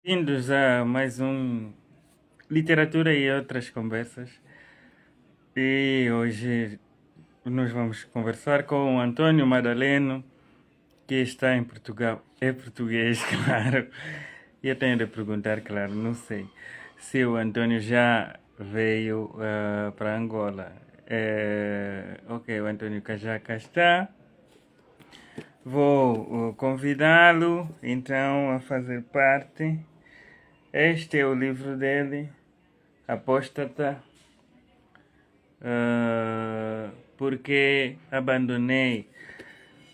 Bem-vindos a mais um Literatura e Outras Conversas. E hoje nós vamos conversar com o Antônio Madaleno, que está em Portugal. É português, claro. E eu tenho de perguntar, claro, não sei se o Antônio já veio para Angola. Ok, o Antônio já cá está. Vou convidá-lo então a fazer parte. Este é o livro dele, Apóstata, porque abandonei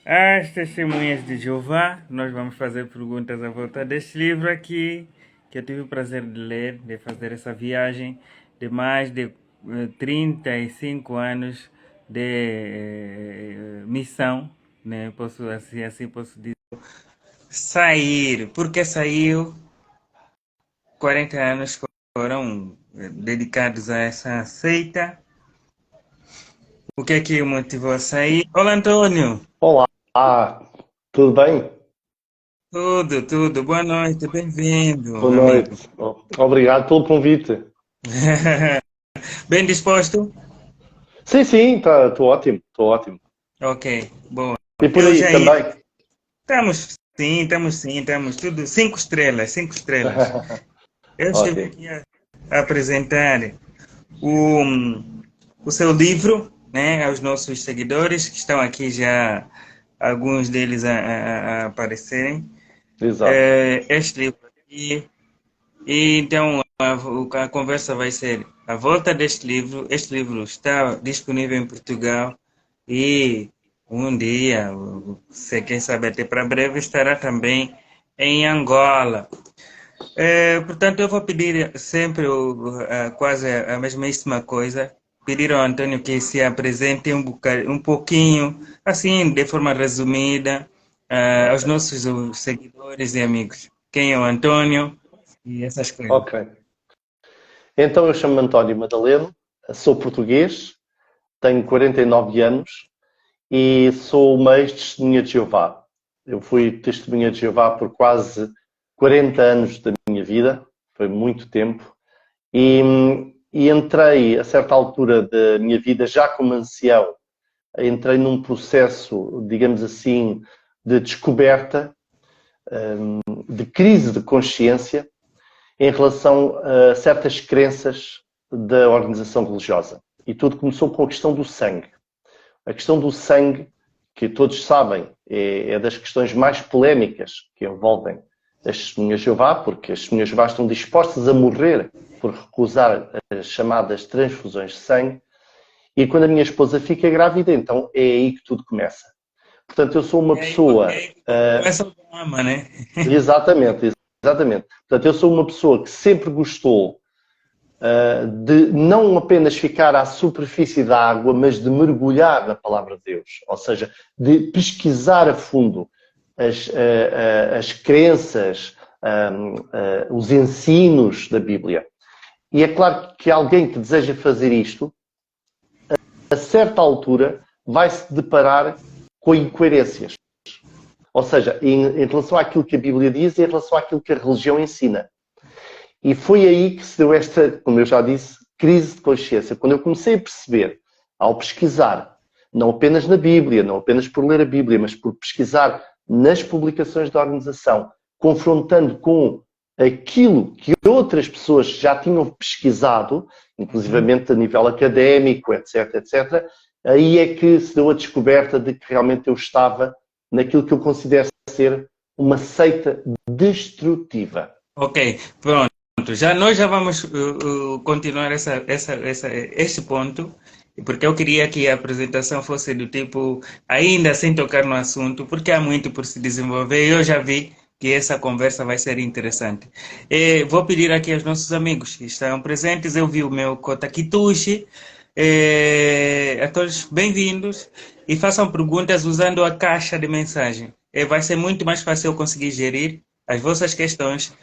as testemunhas de Jeová. Nós vamos fazer perguntas à volta deste livro aqui, que eu tive o prazer de ler, de fazer essa viagem de mais de 35 anos de missão, né? Posso assim posso dizer. Sair, porque saiu 40 anos foram dedicados a essa seita. O que é que o motivou a sair? Olá, Antônio! Olá, tudo bem? Tudo. Boa noite, bem-vindo, Boa amigo. noite. Obrigado pelo convite. Bem disposto? Sim, sim, estou ótimo, estou ótimo. Ok, boa. E por Eu aí já ia. também? Estamos tudo 5 estrelas, 5 estrelas. Eu estive Ótimo. aqui a apresentar o, o seu livro, né, aos nossos seguidores, que estão aqui já, alguns deles a aparecerem. Exato. Este livro aqui. E então a conversa vai ser a volta deste livro. Este livro está disponível em Portugal e um dia, se quem sabe até para breve, estará também em Angola. Portanto, eu vou pedir sempre quase a mesmíssima coisa. Pedir ao Antônio que se apresente um pouquinho, assim, de forma resumida, aos Ok. nossos seguidores e amigos. Quem é o Antônio e essas coisas. Ok. Então eu chamo-me António Madaleno, sou português, tenho 49 anos e sou o ex-testemunha de Jeová. Eu fui testemunha de Jeová por quase 40 anos da minha vida, foi muito tempo. E, e entrei, a certa altura da minha vida, já como ancião, entrei num processo, digamos assim, de descoberta, de crise de consciência em relação a certas crenças da organização religiosa. E tudo começou com a questão do sangue. A questão do sangue, que todos sabem, é das questões mais polémicas que envolvem as testemunhas de Jeová, porque as testemunhas de Jeová estão dispostas a morrer por recusar as chamadas transfusões de sangue. E quando a minha esposa fica grávida, então é aí que tudo começa. Portanto, eu sou uma É pessoa. aí que começa o drama, né? Exatamente, exatamente. Portanto, eu sou uma pessoa que sempre gostou de não apenas ficar à superfície da água, mas de mergulhar na palavra de Deus. Ou seja, de pesquisar a fundo as crenças, os ensinos da Bíblia. E é claro que alguém que deseja fazer isto, a certa altura, vai se deparar com incoerências. Ou seja, em relação àquilo que a Bíblia diz e em relação àquilo que a religião ensina. E foi aí que se deu esta, como eu já disse, crise de consciência. Quando eu comecei a perceber, ao pesquisar, não apenas na Bíblia, não apenas por ler a Bíblia, mas por pesquisar nas publicações da organização, confrontando com aquilo que outras pessoas já tinham pesquisado, Uhum. inclusivamente a nível académico, etc, etc, aí é que se deu a descoberta de que realmente eu estava naquilo que eu considero ser uma seita destrutiva. Ok, pronto. Nós já vamos continuar este ponto, porque eu queria que a apresentação fosse do tipo, ainda sem tocar no assunto, porque há muito por se desenvolver e eu já vi que essa conversa vai ser interessante. Vou pedir aqui aos nossos amigos que estão presentes, eu vi o meu Kota Kitushi, a todos bem-vindos e façam perguntas usando a caixa de mensagem. Vai ser muito mais fácil eu conseguir gerir as vossas questões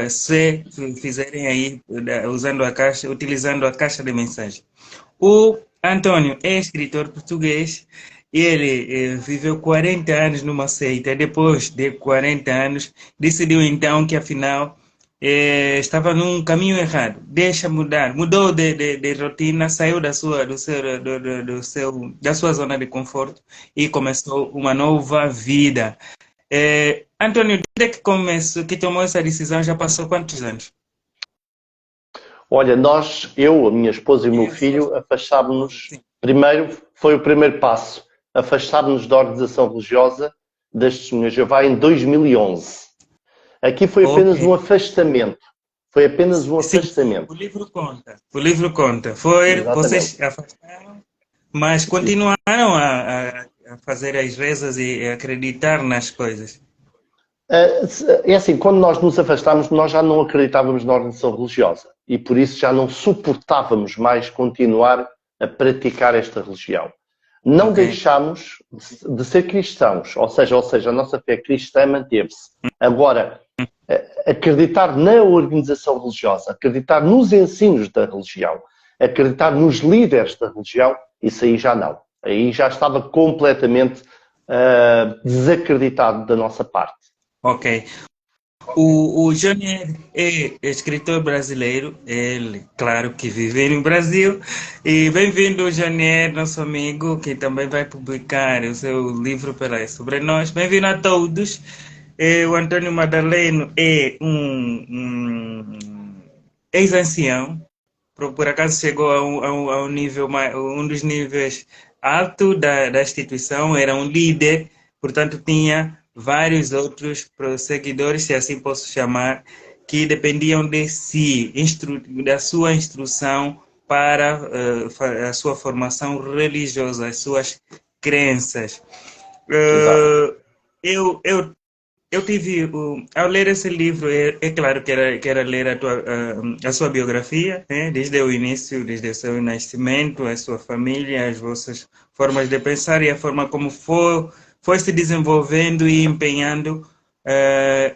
se fizerem aí usando a caixa, utilizando a caixa de mensagem. O Antônio é escritor português ele viveu 40 anos numa seita, depois de 40 anos, decidiu então que afinal estava num caminho errado, deixa mudar, mudou de rotina, saiu da sua zona de conforto e começou uma nova vida. Antônio, desde que começou, que tomou essa decisão, já passou quantos anos? Olha, eu, a minha esposa e o meu filho, afastámos-nos. Sim. Primeiro, foi o primeiro passo. Afastámos-nos da organização religiosa das Testemunhas de Jeová em 2011. Aqui foi Ok. apenas um afastamento. Foi apenas um Sim, afastamento. o livro conta. O livro conta. Foi, Exatamente. vocês afastaram, mas Sim. continuaram a fazer as rezas e a acreditar nas coisas. É assim, quando nós nos afastámos, nós já não acreditávamos na organização religiosa e por isso já não suportávamos mais continuar a praticar esta religião. Não Ok. deixámos de ser cristãos, ou seja, a nossa fé cristã manteve-se. Agora, acreditar na organização religiosa, acreditar nos ensinos da religião, acreditar nos líderes da religião, isso aí já não. Aí já estava completamente desacreditado da nossa parte. Ok. O Johnny é escritor brasileiro, ele, claro que vive no Brasil. E bem-vindo, Johnny, nosso amigo, que também vai publicar o seu livro sobre nós. Bem-vindo a todos. O Antônio Madaleno é um ex-ancião, por acaso chegou a um nível, um dos níveis alto da instituição, era um líder, portanto tinha vários outros seguidores, se assim posso chamar, que dependiam de si, da sua instrução para a sua formação religiosa, as suas crenças. Exato. Uh, eu tive, ao ler esse livro, é claro que era ler a sua biografia, né? Desde o início, desde o seu nascimento, a sua família, as vossas formas de pensar e a forma como foi se desenvolvendo e empenhando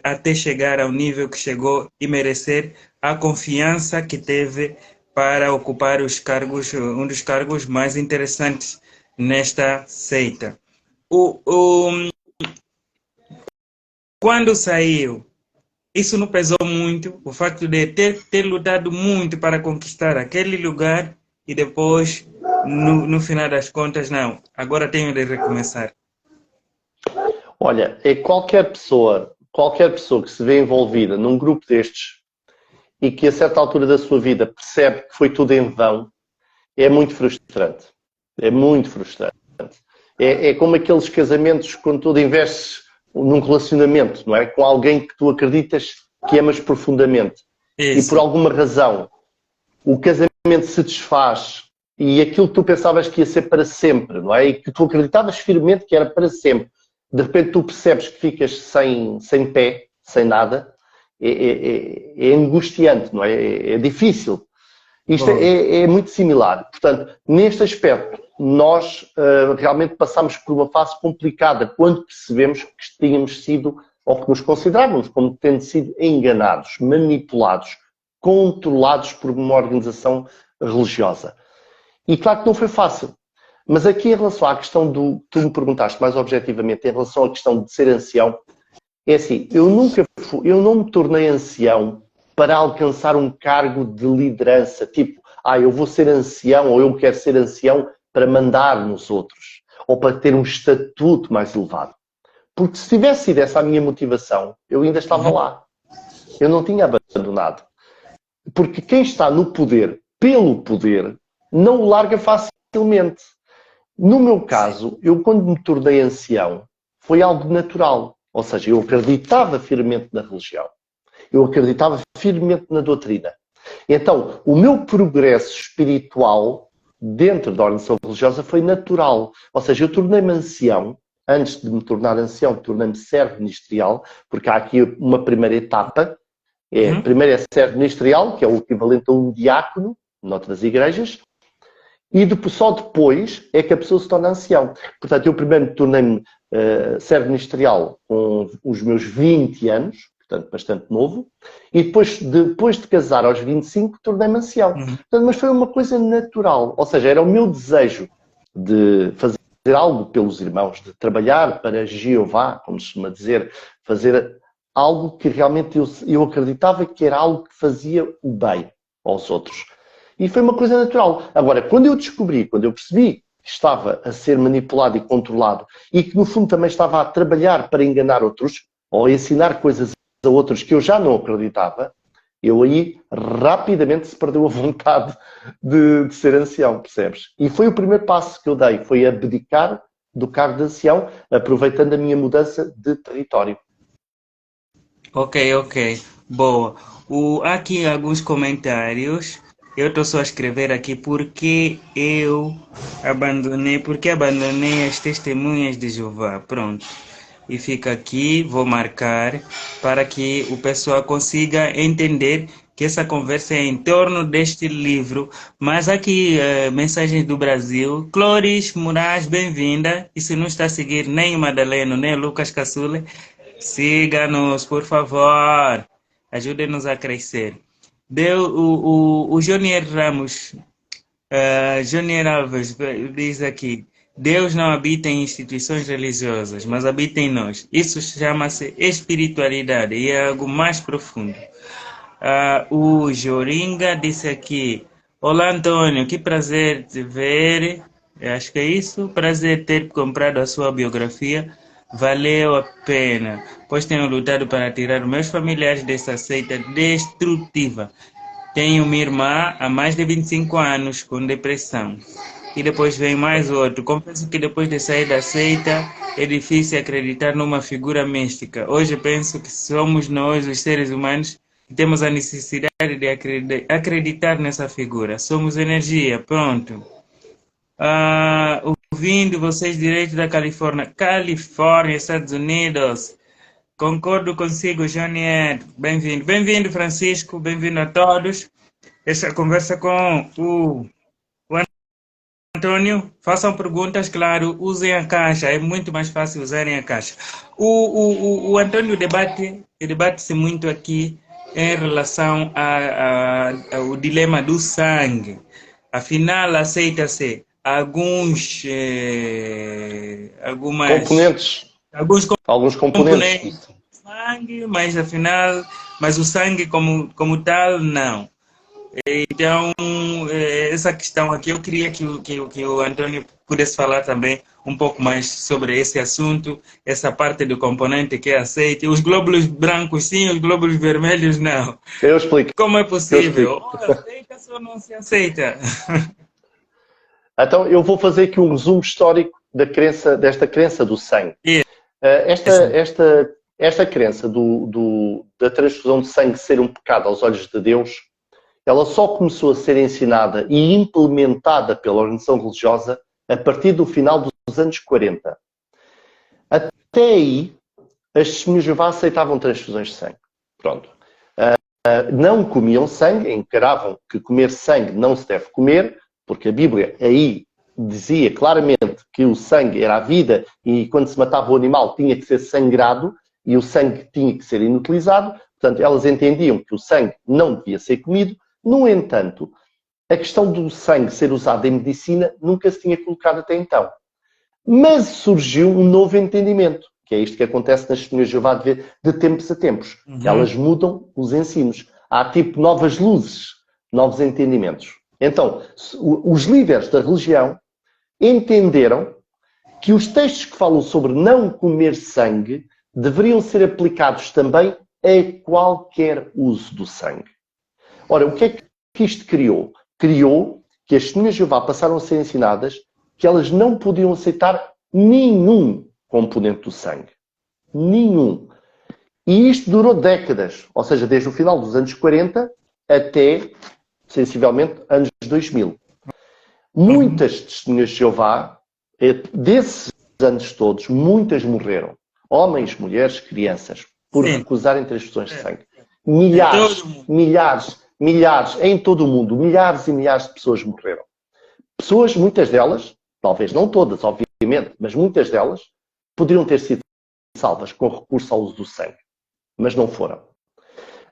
até chegar ao nível que chegou e merecer a confiança que teve para ocupar os cargos, um dos cargos mais interessantes nesta seita. O, Quando saiu, isso não pesou muito, o facto de ter lutado muito para conquistar aquele lugar e depois, no final das contas, não, agora tenho de recomeçar. Olha, é qualquer pessoa que se vê envolvida num grupo destes e que a certa altura da sua vida percebe que foi tudo em vão, é muito frustrante. É muito frustrante. É como aqueles casamentos quando tu investes num relacionamento, não é? Com alguém que tu acreditas que amas profundamente. E por Isso. alguma razão o casamento se desfaz e aquilo que tu pensavas que ia ser para sempre, não é? E que tu acreditavas firmemente que era para sempre. De repente tu percebes que ficas sem pé, sem nada. É angustiante, não é? É difícil. Isto Pois. é muito similar. Portanto, neste aspecto, nós realmente passámos por uma fase complicada quando percebemos que tínhamos sido, ou que nos considerávamos como tendo sido enganados, manipulados, controlados por uma organização religiosa. E claro que não foi fácil. Mas aqui em relação à questão tu me perguntaste mais objetivamente, em relação à questão de ser ancião, é assim, eu não me tornei ancião para alcançar um cargo de liderança, tipo, eu vou ser ancião ou eu quero ser ancião para mandar nos outros, ou para ter um estatuto mais elevado. Porque se tivesse sido essa a minha motivação, eu ainda estava lá. Eu não tinha abandonado. Porque quem está no poder, pelo poder, não o larga facilmente. No meu caso, eu quando me tornei ancião, foi algo natural. Ou seja, eu acreditava firmemente na religião. Eu acreditava firmemente na doutrina. Então, o meu progresso espiritual dentro da organização religiosa foi natural. Ou seja, eu tornei-me ancião. Antes de me tornar ancião, tornei-me servo ministerial, porque há aqui uma primeira etapa. Primeiro é servo ministerial, que é o equivalente a um diácono, noutras igrejas. E só depois é que a pessoa se torna ancião. Portanto, eu primeiro tornei-me servo ministerial com os meus 20 anos, portanto, bastante novo, e depois de casar aos 25, tornei-me ancião. Portanto, mas foi uma coisa natural, ou seja, era o meu desejo de fazer algo pelos irmãos, de trabalhar para Jeová, como se costuma dizer, fazer algo que realmente eu acreditava que era algo que fazia o bem aos outros. E foi uma coisa natural. Agora, quando eu descobri, quando eu percebi que estava a ser manipulado e controlado e que, no fundo, também estava a trabalhar para enganar outros ou ensinar coisas a outros que eu já não acreditava, eu aí rapidamente se perdeu a vontade de ser ancião, percebes? E foi o primeiro passo que eu dei, foi abdicar do cargo de ancião, aproveitando a minha mudança de território. Ok, ok. Boa. Há aqui alguns comentários. Eu estou só a escrever aqui porque abandonei as testemunhas de Jeová. Pronto. E fica aqui, vou marcar para que o pessoal consiga entender que essa conversa é em torno deste livro. Mas aqui, mensagens do Brasil. Cloris Moraes, bem-vinda. E se não está a seguir nem o Madaleno, nem o Lucas Caçula, siga-nos, por favor. Ajude-nos a crescer. O Jonier Ramos, Jonier Alves diz aqui: Deus não habita em instituições religiosas, mas habita em nós. Isso chama-se espiritualidade e é algo mais profundo. O Joringa disse aqui: Olá, Antônio, que prazer te ver. Eu acho que é isso. Prazer ter comprado a sua biografia. Valeu a pena, pois tenho lutado para tirar meus familiares dessa seita destrutiva. Tenho uma irmã há mais de 25 anos com depressão. E depois vem mais outro. Confesso que depois de sair da seita é difícil acreditar numa figura mística. Hoje penso que somos nós, os seres humanos, que temos a necessidade de acreditar nessa figura. Somos energia, pronto. Ouvindo vocês direto da Califórnia, Estados Unidos. Concordo consigo, Jonier. Bem-vindo. Bem-vindo, Francisco. Bem-vindo a todos. Essa conversa com o Antônio. Façam perguntas, claro. Usem a caixa. É muito mais fácil usarem a caixa. O Antônio debate-se muito aqui em relação ao dilema do sangue. Afinal, aceita-se Alguns componentes. Do sangue, mas afinal, mas o sangue como tal, não. Então, essa questão aqui, eu queria que o Antônio pudesse falar também um pouco mais sobre esse assunto, essa parte do componente que é aceite. Os glóbulos brancos sim, os glóbulos vermelhos não. Eu explico. Como é possível? Aceita-se ou não se aceita? Então, eu vou fazer aqui um resumo histórico desta crença do sangue. Esta crença da transfusão de sangue ser um pecado aos olhos de Deus, ela só começou a ser ensinada e implementada pela organização religiosa a partir do final dos anos 40. Até aí, as testemunhas de Jeová aceitavam transfusões de sangue. Pronto. Não comiam sangue, encaravam que comer sangue não se deve comer, porque a Bíblia aí dizia claramente que o sangue era a vida e quando se matava o animal tinha que ser sangrado e o sangue tinha que ser inutilizado. Portanto, elas entendiam que o sangue não devia ser comido. No entanto, a questão do sangue ser usado em medicina nunca se tinha colocado até então. Mas surgiu um novo entendimento, que é isto que acontece nas testemunhas de Jeová de tempos a tempos. Elas mudam os ensinos. Há tipo novas luzes, novos entendimentos. Então, os líderes da religião entenderam que os textos que falam sobre não comer sangue deveriam ser aplicados também a qualquer uso do sangue. Ora, o que é que isto criou? Criou que as testemunhas de Jeová passaram a ser ensinadas que elas não podiam aceitar nenhum componente do sangue. Nenhum. E isto durou décadas, ou seja, desde o final dos anos 40 até, sensivelmente, anos 2000. Muitas testemunhas de Jeová, desses anos todos, muitas morreram. Homens, mulheres, crianças, por recusarem transfusões de sangue. Milhares, em todo o mundo, milhares e milhares de pessoas morreram. Pessoas, muitas delas, talvez não todas, obviamente, mas muitas delas, poderiam ter sido salvas com recurso ao uso do sangue. Mas não foram.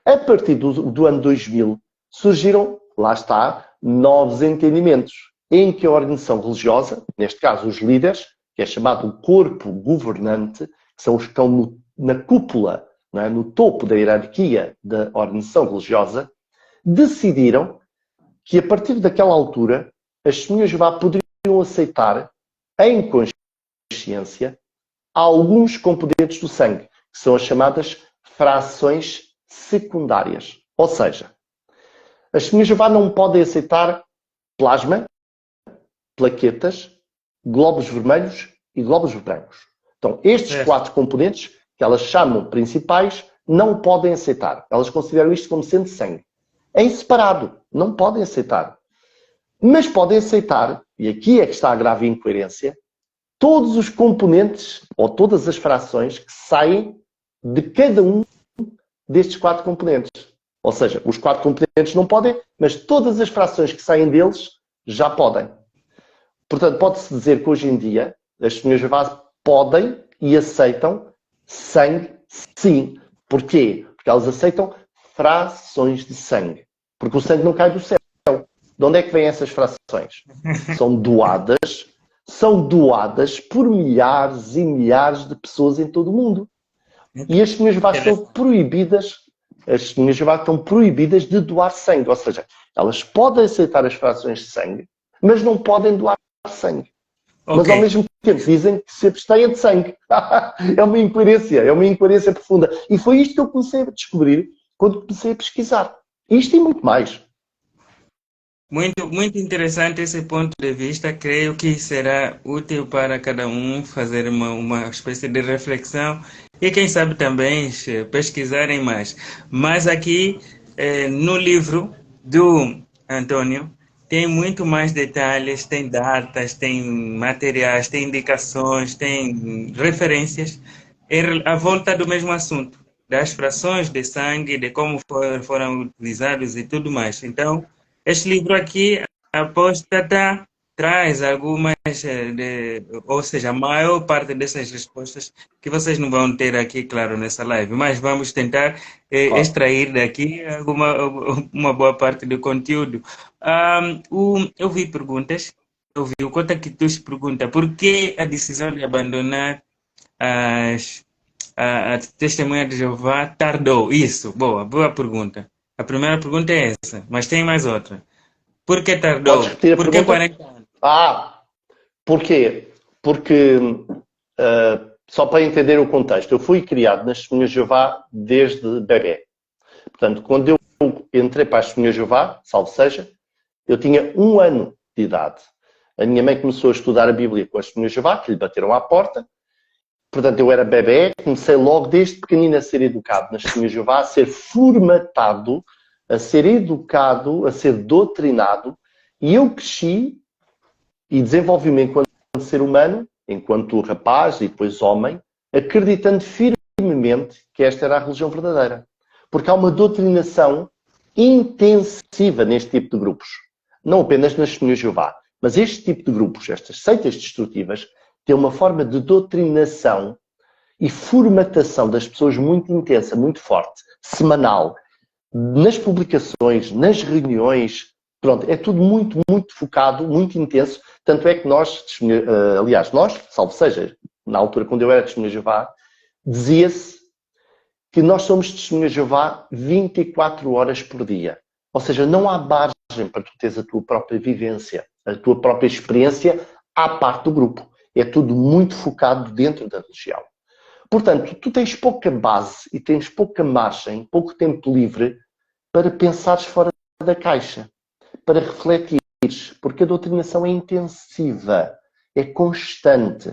A partir do ano 2000, surgiram, lá está, novos entendimentos, em que a organização religiosa, neste caso os líderes, que é chamado o corpo governante, que são os que estão na cúpula, não é? No topo da hierarquia da organização religiosa, decidiram que a partir daquela altura as testemunhas de Jeová poderiam aceitar em consciência alguns componentes do sangue, que são as chamadas frações secundárias. Ou seja, as testemunhas de Jeová não podem aceitar plasma, plaquetas, glóbulos vermelhos e glóbulos brancos. Então, estes 4 componentes, que elas chamam principais, não podem aceitar. Elas consideram isto como sendo sangue. Em separado, não podem aceitar. Mas podem aceitar, e aqui é que está a grave incoerência, todos os componentes, ou todas as frações que saem de cada um destes 4 componentes. Ou seja, os 4 componentes não podem, mas todas as frações que saem deles já podem. Portanto, pode-se dizer que hoje em dia as testemunhas de Jeová podem e aceitam sangue, sim. Porquê? Porque elas aceitam frações de sangue. Porque o sangue não cai do céu. De onde é que vêm essas frações? São doadas por milhares e milhares de pessoas em todo o mundo. E as testemunhas de Jeová estão proibidas, as testemunhas de Jeová estão proibidas de doar sangue. Ou seja, elas podem aceitar as frações de sangue, mas não podem doar sangue. Okay. Mas ao mesmo tempo dizem que se abstêm de sangue. É uma incoerência profunda. E foi isto que eu comecei a descobrir quando comecei a pesquisar. Isto e muito mais. Muito, muito interessante esse ponto de vista. Creio que será útil para cada um fazer uma espécie de reflexão e quem sabe também pesquisarem mais. Mas aqui no livro do Antônio tem muito mais detalhes, tem datas, tem materiais, tem indicações, tem referências à volta do mesmo assunto, das frações de sangue, de como foram utilizados e tudo mais. Então, este livro aqui, Apóstata, traz algumas, ou seja, a maior parte dessas respostas que vocês não vão ter aqui, claro, nessa live, mas vamos tentar extrair daqui uma boa parte do conteúdo. Eu vi perguntas, o Cota Kitus pergunta, por que a decisão de abandonar a testemunha de Jeová tardou? Isso, boa pergunta. A primeira pergunta é essa, mas tem mais outra. Por que tardou? Podes repetir a Por pergunta? que 40 anos? Porquê? Porque, só para entender o contexto, eu fui criado nas Testemunhas de Jeová desde bebê. Portanto, quando eu entrei para as Testemunhas de Jeová, salvo seja, eu tinha 1 ano de idade. A minha mãe começou a estudar a Bíblia com as Testemunhas de Jeová, que lhe bateram à porta. Portanto, eu era bebê, comecei logo desde pequenino a ser educado nas Testemunhas de Jeová, a ser formatado, a ser educado, a ser doutrinado. E eu cresci e desenvolvi-me enquanto ser humano, enquanto rapaz e depois homem, acreditando firmemente que esta era a religião verdadeira. Porque há uma doutrinação intensiva neste tipo de grupos. Não apenas nas Testemunhas de Jeová, mas este tipo de grupos, estas seitas destrutivas, têm uma forma de doutrinação e formatação das pessoas muito intensa, muito forte, semanal, nas publicações, nas reuniões. Pronto, é tudo muito, muito focado, muito intenso. Tanto é que nós, aliás, nós, salvo seja, na altura quando eu era testemunha de Jeová, dizia-se que nós somos testemunhas de Jeová 24 horas por dia. Ou seja, não há margem para tu teres a tua própria vivência, a tua própria experiência à parte do grupo. É tudo muito focado dentro da religião. Portanto, tu tens pouca base e tens pouca margem, pouco tempo livre para pensares fora da caixa, para refletires, porque a doutrinação é intensiva, é constante.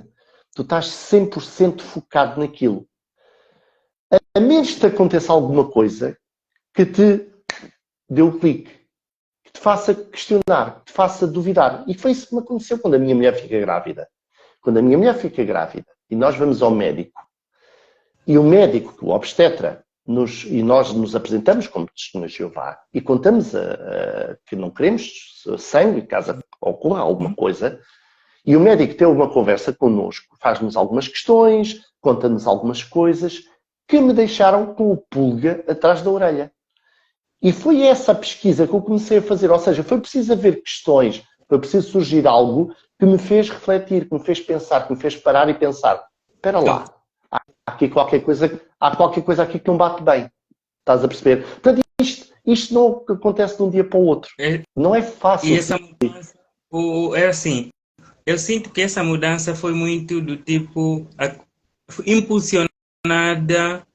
Tu estás 100% focado naquilo. A menos que te aconteça alguma coisa que te dê um clique, que te faça questionar, que te faça duvidar. E foi isso que me aconteceu quando a minha mulher fica grávida. Quando a minha mulher fica grávida e nós vamos ao médico, e o médico, o obstetra, e nós nos apresentamos como testemunhas de Jeová e contamos que não queremos sangue, caso ocorra alguma coisa, e o médico tem uma conversa connosco, faz-nos algumas questões, conta-nos algumas coisas que me deixaram com o pulga atrás da orelha. E foi essa a pesquisa que eu comecei a fazer, ou seja, foi preciso haver questões, Foi preciso surgir algo que me fez refletir, que me fez pensar, que me fez parar e pensar. Espera lá, há qualquer coisa aqui que não bate bem. Estás a perceber? Portanto, isto não acontece de um dia para o outro. Não é fácil. E essa mudança, é assim, eu sinto que essa mudança foi muito do tipo impulsionada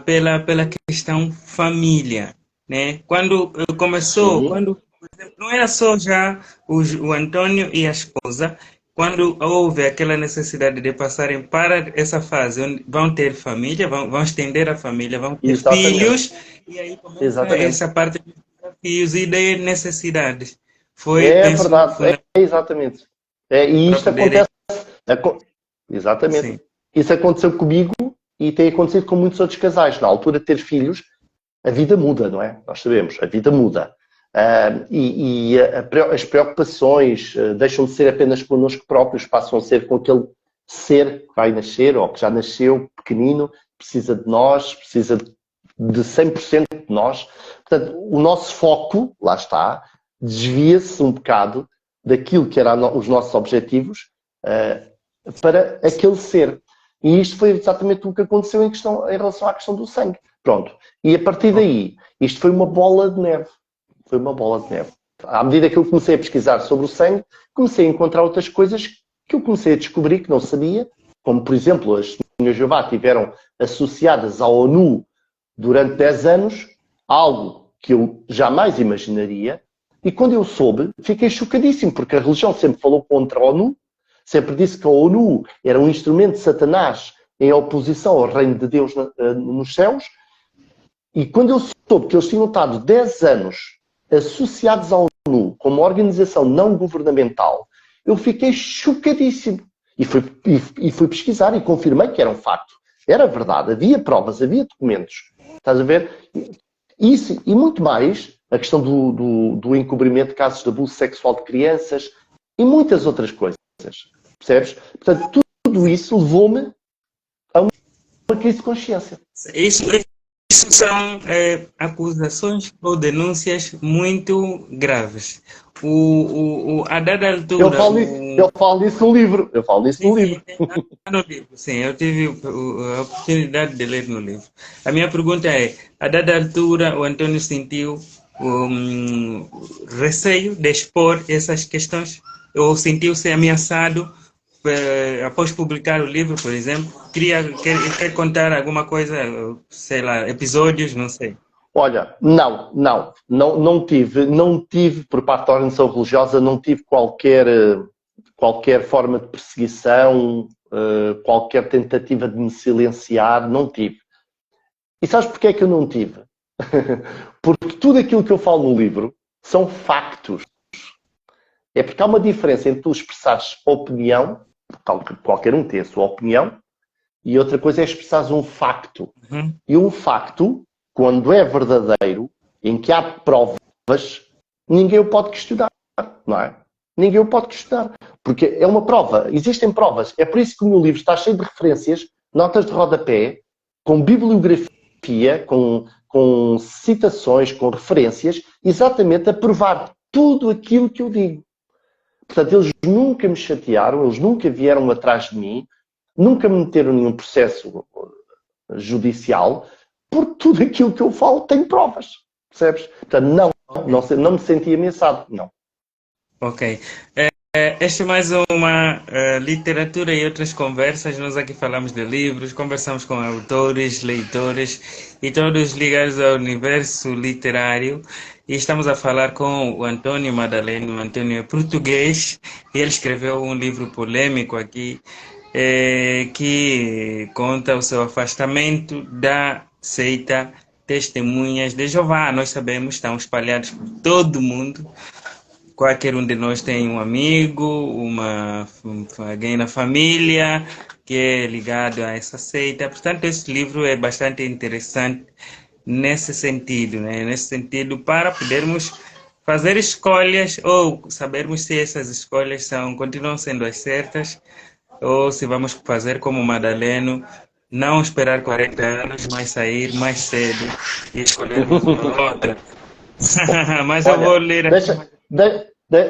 pela questão família, né? Quando começou, Sim, por exemplo, não era só já o Antônio e a esposa, quando houve aquela necessidade de passarem para essa fase onde vão ter família, vão estender a família, vão ter exatamente. filhos, e aí começa Exatamente. essa parte dos desafios e de necessidades. Foi, É penso, verdade, fundamental é exatamente. E para isto poder. acontece. aco- Exatamente. Sim. Isso aconteceu comigo e tem acontecido com muitos outros casais. Na altura de ter filhos, a vida muda, não é? Nós sabemos, a vida muda. As preocupações deixam de ser apenas connosco próprios, passam a ser com aquele ser que vai nascer ou que já nasceu pequenino, precisa de nós, precisa de 100% de nós. Portanto, o nosso foco, lá está, desvia-se um bocado daquilo que eram os nossos objetivos para aquele ser. E isto foi exatamente o que aconteceu em relação à questão do sangue. Pronto. E a partir daí, isto foi uma bola de neve. Foi uma bola de neve. À medida que eu comecei a pesquisar sobre o sangue, comecei a encontrar outras coisas que eu comecei a descobrir que não sabia, como, por exemplo, as testemunhas de Jeová estiveram associadas à ONU durante 10 anos, algo que eu jamais imaginaria, e quando eu soube, fiquei chocadíssimo, porque a religião sempre falou contra a ONU, sempre disse que a ONU era um instrumento de Satanás em oposição ao reino de Deus nos céus, e quando eu soube que eles tinham estado 10 anos associados à ONU como organização não governamental, eu fiquei chocadíssimo. E fui pesquisar e confirmei que era um facto. Era verdade, havia provas, havia documentos. Estás a ver? Isso e muito mais, a questão do encobrimento de casos de abuso sexual de crianças e muitas outras coisas. Percebes? Portanto, tudo isso levou-me a uma crise de consciência. Isso, isso são acusações ou denúncias muito graves. A dada altura, Eu falo disso no livro. Eu falo disso sim, no sim, livro. está no livro. Sim, eu tive a oportunidade de ler no livro. A minha pergunta é: a dada altura, o Antônio sentiu receio de expor essas questões? Ou sentiu-se ameaçado após publicar o livro, por exemplo? Quer contar alguma coisa, sei lá, episódios, não sei. Olha, não tive por parte da organização religiosa, não tive qualquer forma de perseguição, qualquer tentativa de me silenciar, não tive. E sabes porquê é que eu não tive? Porque tudo aquilo que eu falo no livro são factos. É porque há uma diferença entre tu expressares opinião, qualquer um tem a sua opinião, e outra coisa é expressares um facto. Uhum. E um facto, quando é verdadeiro, em que há provas, ninguém o pode questionar, não é? Ninguém o pode questionar. Porque é uma prova, existem provas. É por isso que o meu livro está cheio de referências, notas de rodapé, com bibliografia, com citações, com referências, exatamente a provar tudo aquilo que eu digo. Portanto, eles nunca me chatearam, eles nunca vieram atrás de mim, nunca me meteram em nenhum processo judicial, porque tudo aquilo que eu falo tem provas. Percebes? Portanto, não me senti ameaçado. Não. Ok. Esta é mais uma literatura e outras conversas. Nós aqui falamos de livros, conversamos com autores, leitores e todos ligados ao universo literário. E estamos a falar com o Antônio Madaleno. O Antônio é português e ele escreveu um livro polêmico aqui que conta o seu afastamento da seita Testemunhas de Jeová. Nós sabemos, estão espalhados por todo o mundo. Qualquer um de nós tem um amigo, alguém na família que é ligado a essa seita. Portanto, esse livro é bastante interessante nesse sentido, né? Nesse sentido, para podermos fazer escolhas ou sabermos se essas escolhas continuam sendo as certas ou se vamos fazer como o Madaleno, não esperar 40 anos, mas sair mais cedo e escolhermos uma outra. Mas eu vou Olha, ler aqui.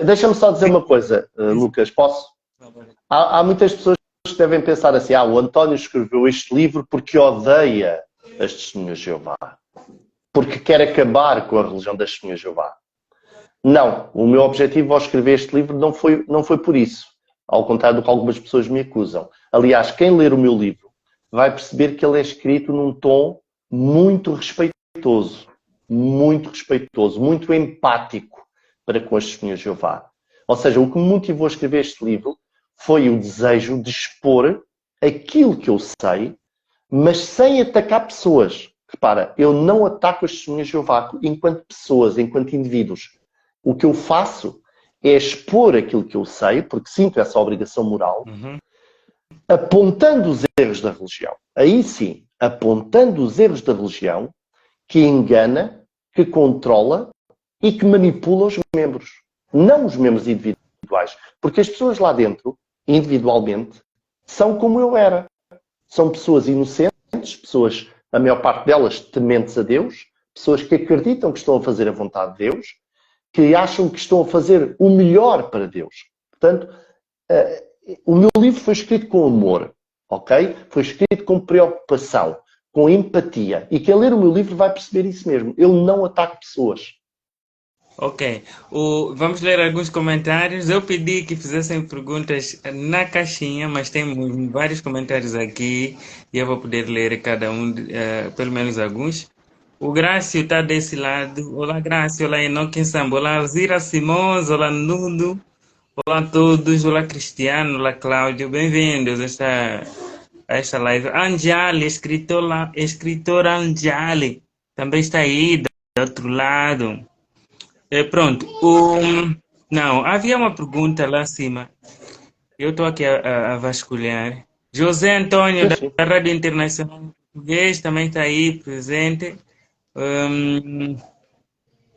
Deixa-me só dizer uma coisa, Lucas, posso? Há muitas pessoas que devem pensar assim, o António escreveu este livro porque odeia as Testemunhas de Jeová, porque quer acabar com a religião das Testemunhas de Jeová. Não, o meu objetivo ao escrever este livro não foi por isso, ao contrário do que algumas pessoas me acusam. Aliás, quem ler o meu livro vai perceber que ele é escrito num tom muito respeitoso, muito empático para com as Testemunhas de Jeová. Ou seja, o que me motivou a escrever este livro foi o desejo de expor aquilo que eu sei, mas sem atacar pessoas. Repara, eu não ataco as Testemunhas de Jeová enquanto pessoas, enquanto indivíduos. O que eu faço é expor aquilo que eu sei, porque sinto essa obrigação moral, apontando os erros da religião. Aí sim, apontando os erros da religião que engana, que controla e que manipula os membros. Não os membros individuais. Porque as pessoas lá dentro, individualmente, são como eu era. São pessoas inocentes, pessoas, a maior parte delas, tementes a Deus, pessoas que acreditam que estão a fazer a vontade de Deus, que acham que estão a fazer o melhor para Deus. Portanto, o meu livro foi escrito com amor, ok? Foi escrito com preocupação, com empatia. E quem ler o meu livro vai perceber isso mesmo. Eu não ataco pessoas. Ok. Vamos ler alguns comentários. Eu pedi que fizessem perguntas na caixinha, mas tem vários comentários aqui e eu vou poder ler cada um, pelo menos alguns. O Grácio está desse lado. Olá, Grácio. Olá, Enoque Samba. Olá, Alzira Simões. Olá, Nuno. Olá a todos. Olá, Cristiano. Olá, Cláudio. Bem-vindos a esta live. Anjali, escritora Anjali, também está aí do outro lado. Pronto. Não, havia uma pergunta lá acima. Eu estou aqui a vasculhar. José Antônio, da Rádio Internacional Português, também está aí presente.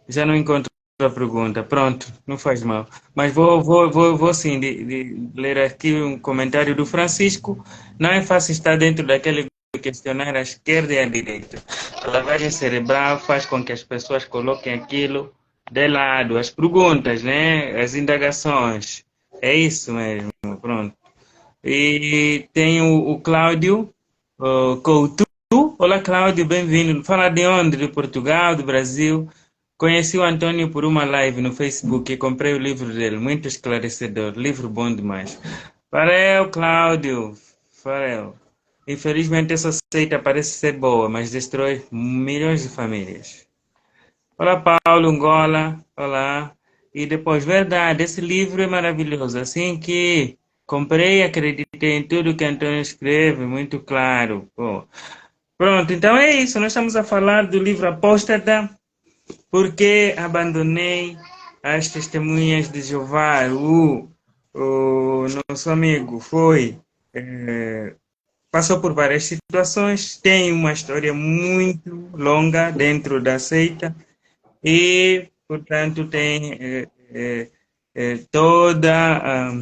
Já não encontro a pergunta. Pronto, não faz mal. Mas vou sim de ler aqui um comentário do Francisco. Não é fácil estar dentro daquele questionário à esquerda e à direita. A lavagem cerebral faz com que as pessoas coloquem aquilo de lado, as perguntas, né? As indagações. É isso mesmo, pronto. E tem o Cláudio Couto. Olá, Cláudio, bem-vindo. Fala de onde? De Portugal, do Brasil. Conheci o Antônio por uma live no Facebook e comprei o livro dele, muito esclarecedor, livro bom demais. Farel, Cláudio, Farel. Infelizmente essa seita parece ser boa, mas destrói milhões de famílias. Olá, Paulo, Angola, olá. E depois, verdade, esse livro é maravilhoso. Assim que comprei, acreditei em tudo que Antônio escreve, muito claro. Pô. Pronto, então é isso. Nós estamos a falar do livro Apóstata, porque abandonei as Testemunhas de Jeová. O nosso amigo passou por várias situações, tem uma história muito longa dentro da seita e, portanto, tem toda a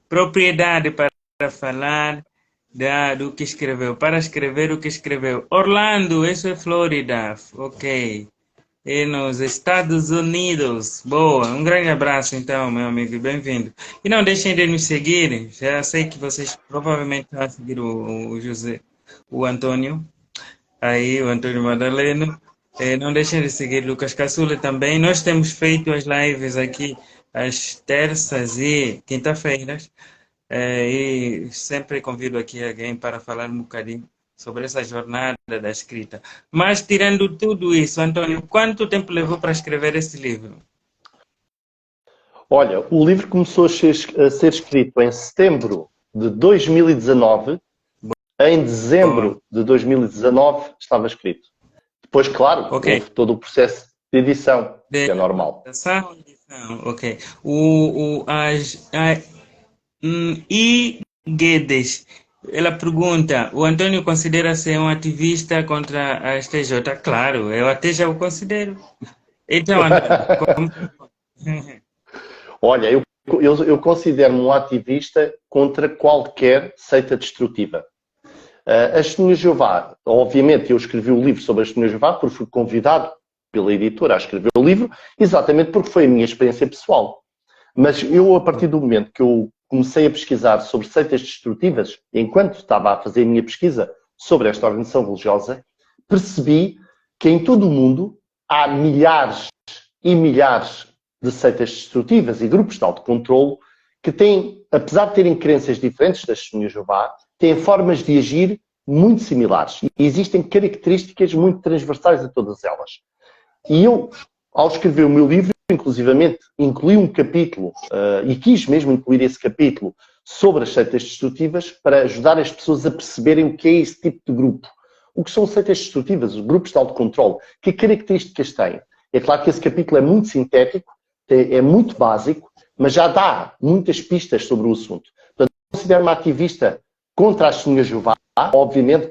propriedade para falar do que escreveu, para escrever o que escreveu. Orlando, isso é Flórida, ok. E nos Estados Unidos. Boa, um grande abraço então, meu amigo, bem-vindo. E não deixem de nos seguir, já sei que vocês provavelmente vão seguir o José, o Antônio, aí o Antônio Madaleno. Não deixem de seguir Lucas Caçula também. Nós temos feito as lives aqui às terças e quinta-feiras. E sempre convido aqui alguém para falar um bocadinho sobre essa jornada da escrita. Mas, tirando tudo isso, Antônio, quanto tempo levou para escrever esse livro? Olha, o livro começou a ser escrito em setembro de 2019. Em dezembro de 2019 estava escrito. Depois, claro, houve todo o processo de edição, que é normal. Edição, ok. E Guedes, ela pergunta, o Antônio considera-se um ativista contra a STJ? Claro, eu até já o considero. Então, Antônio, Olha, eu considero-me um ativista contra qualquer seita destrutiva. As Testemunhas de Jeová, obviamente eu escrevi o livro sobre as Testemunhas de Jeová porque fui convidado pela editora a escrever o livro, exatamente porque foi a minha experiência pessoal. Mas eu, a partir do momento que eu comecei a pesquisar sobre seitas destrutivas, enquanto estava a fazer a minha pesquisa sobre esta organização religiosa, percebi que em todo o mundo há milhares e milhares de seitas destrutivas e grupos de autocontrolo que têm, apesar de terem crenças diferentes das testemunhas de Jeová, têm formas de agir muito similares. E existem características muito transversais a todas elas. E eu, ao escrever o meu livro, inclusivamente, incluí um capítulo, e quis mesmo incluir esse capítulo, sobre as seitas destrutivas, para ajudar as pessoas a perceberem o que é esse tipo de grupo. O que são seitas destrutivas, os grupos de autocontrole, que características têm? É claro que esse capítulo é muito sintético, é muito básico, mas já dá muitas pistas sobre o assunto. Portanto, eu considero-me ativista contra as testemunhas de Jeová, obviamente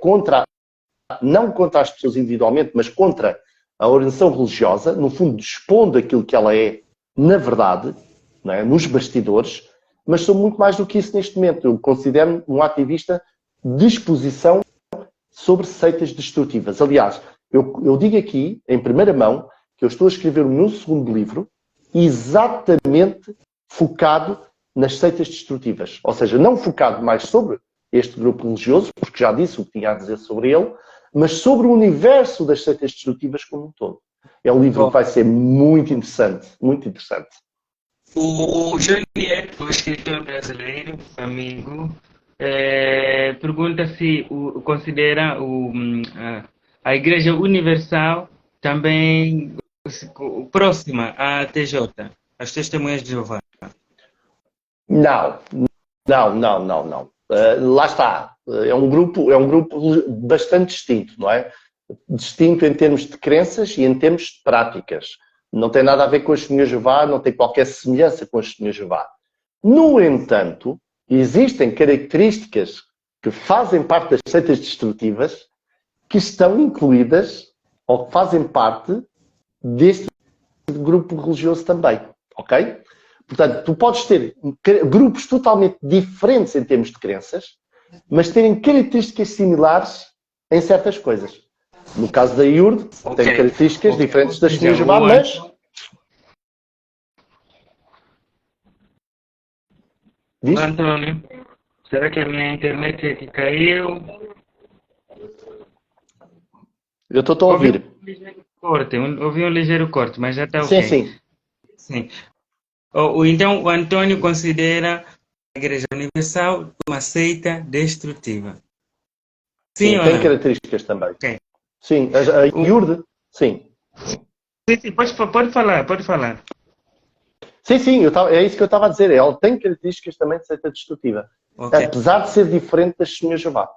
não contra as pessoas individualmente, mas contra a organização religiosa, no fundo expondo aquilo que ela é na verdade, não é? Nos bastidores, mas sou muito mais do que isso neste momento. Eu considero-me um ativista de exposição sobre seitas destrutivas. Aliás, eu digo aqui, em primeira mão, que eu estou a escrever o meu segundo livro exatamente focado nas seitas destrutivas. Ou seja, não focado mais sobre este grupo religioso, porque já disse o que tinha a dizer sobre ele, mas sobre o universo das seitas destrutivas como um todo. É um livro que vai ser muito interessante, muito interessante. O Joliet, o escritor brasileiro, amigo, pergunta se considera a Igreja Universal também próxima à TJ, as Testemunhas de Jeová. Não. Lá está. É um grupo bastante distinto, não é? Distinto em termos de crenças e em termos de práticas. Não tem nada a ver com as Testemunhas de Jeová, não tem qualquer semelhança com as Testemunhas de Jeová. No entanto, existem características que fazem parte das seitas destrutivas que estão incluídas ou que fazem parte deste grupo religioso também, ok? Portanto, tu podes ter grupos totalmente diferentes em termos de crenças, mas terem características similares em certas coisas. No caso da IURD, tem características diferentes das Testemunhas de Jeová, mas... Diz? Antônio, será que a minha internet aqui caiu? Eu estou a ouvir. Ouvi um ligeiro corte, mas já está ok. Sim. Então, o Antônio considera a Igreja Universal uma seita destrutiva. Sim, tem características também. Okay. Sim, a IURD, sim. Sim, pode falar. Sim, é isso que eu estava a dizer. Ela tem características também de seita destrutiva. Okay. Apesar de ser diferente das Testemunhas de Jeová.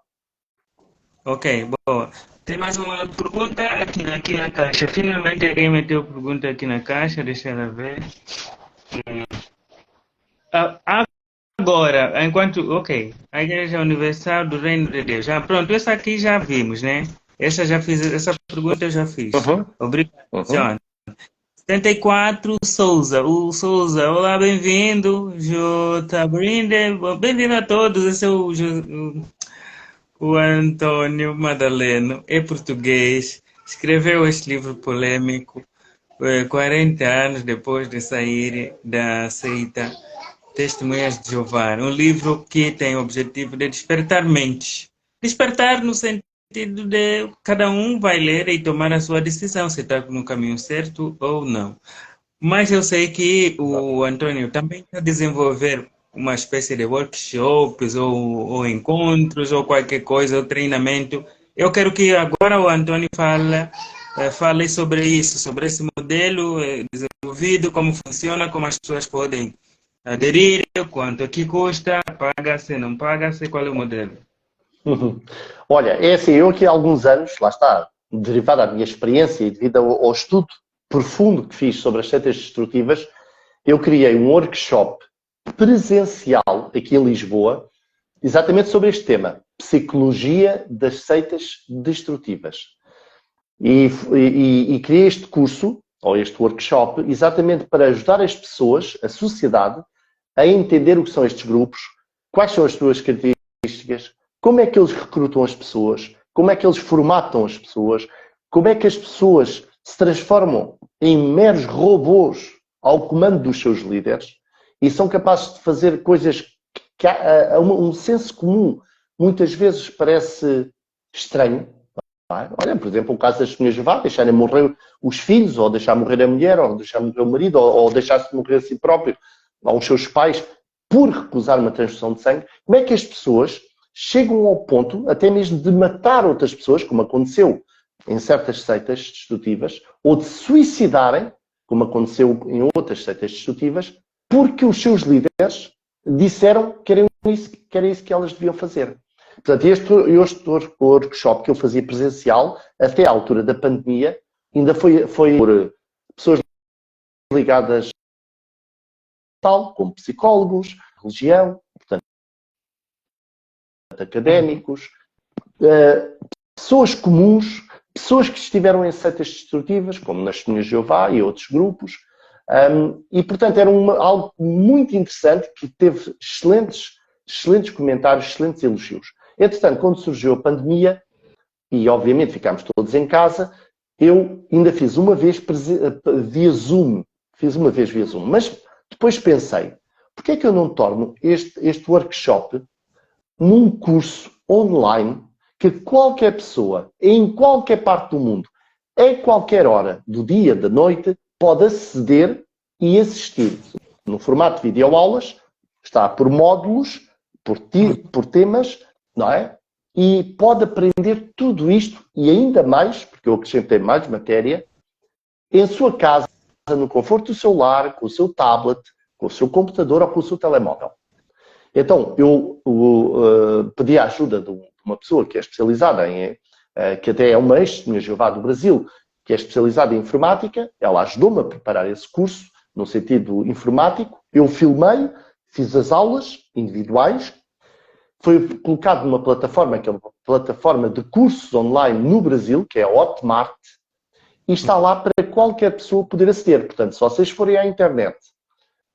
Ok, boa. Tem mais uma pergunta aqui na caixa. Finalmente alguém meteu pergunta aqui na caixa, deixa ela ver. Agora, a Igreja Universal do Reino de Deus. Pronto, essa aqui já vimos, né? Essa pergunta eu já fiz. Obrigado, John. 74, Souza. O Souza, olá, bem-vindo. J. Brinde, bem-vindo a todos. Esse é o Antônio Madaleno, é português, escreveu este livro polêmico 40 anos depois de sair da seita Testemunhas de Jeová. Um livro que tem o objetivo de despertar mentes. Despertar no sentido de cada um vai ler e tomar a sua decisão, se está no caminho certo ou não. Mas eu sei que o Antônio também está a desenvolver uma espécie de workshops ou encontros ou qualquer coisa, ou treinamento. Eu quero que agora o Antônio fale sobre isso, sobre esse modelo desenvolvido, como funciona, como as pessoas podem aderir, quanto é que custa, paga-se, não paga-se, qual é o modelo? Olha, é assim, eu aqui há alguns anos, lá está, derivado da minha experiência e devido ao estudo profundo que fiz sobre as seitas destrutivas, eu criei um workshop presencial aqui em Lisboa, exatamente sobre este tema, Psicologia das Seitas Destrutivas. E criei este curso, ou este workshop, exatamente para ajudar as pessoas, a sociedade, a entender o que são estes grupos, quais são as suas características, como é que eles recrutam as pessoas, como é que eles formatam as pessoas, como é que as pessoas se transformam em meros robôs ao comando dos seus líderes e são capazes de fazer coisas que a um senso comum muitas vezes parece estranho. Olha, por exemplo, o caso das testemunhas de Jeová, deixarem morrer os filhos, ou deixar morrer a mulher, ou deixar morrer o marido, ou deixar-se morrer a si próprio, ou os seus pais, por recusar uma transfusão de sangue. Como é que as pessoas chegam ao ponto, até mesmo de matar outras pessoas, como aconteceu em certas seitas destrutivas, ou de suicidarem, como aconteceu em outras seitas destrutivas, porque os seus líderes disseram que era isso que elas deviam fazer. Portanto, este workshop que eu fazia presencial, até à altura da pandemia, ainda foi por pessoas ligadas tal, como psicólogos, religião, portanto, académicos, pessoas comuns, pessoas que estiveram em seitas destrutivas, como nas Testemunhas de Jeová e outros grupos, e, portanto, era algo muito interessante que teve excelentes comentários, excelentes elogios. Entretanto, quando surgiu a pandemia, e obviamente ficámos todos em casa, eu ainda fiz uma vez via Zoom. Mas depois pensei, porquê é que eu não torno este workshop num curso online que qualquer pessoa, em qualquer parte do mundo, a qualquer hora do dia, da noite, pode aceder e assistir no formato de videoaulas, está por módulos, por temas, não é? E pode aprender tudo isto e ainda mais, porque eu acrescentei mais matéria, em sua casa, no conforto do seu lar, com o seu tablet, com o seu computador ou com o seu telemóvel. Então, eu pedi a ajuda de uma pessoa que é especializada que até é uma ex-testemunha de Jeová do Brasil, que é especializada em informática. Ela ajudou-me a preparar esse curso, no sentido informático. Eu filmei, fiz as aulas individuais, foi colocado numa plataforma, que é uma plataforma de cursos online no Brasil, que é a Hotmart, e está lá para qualquer pessoa poder aceder. Portanto, se vocês forem à internet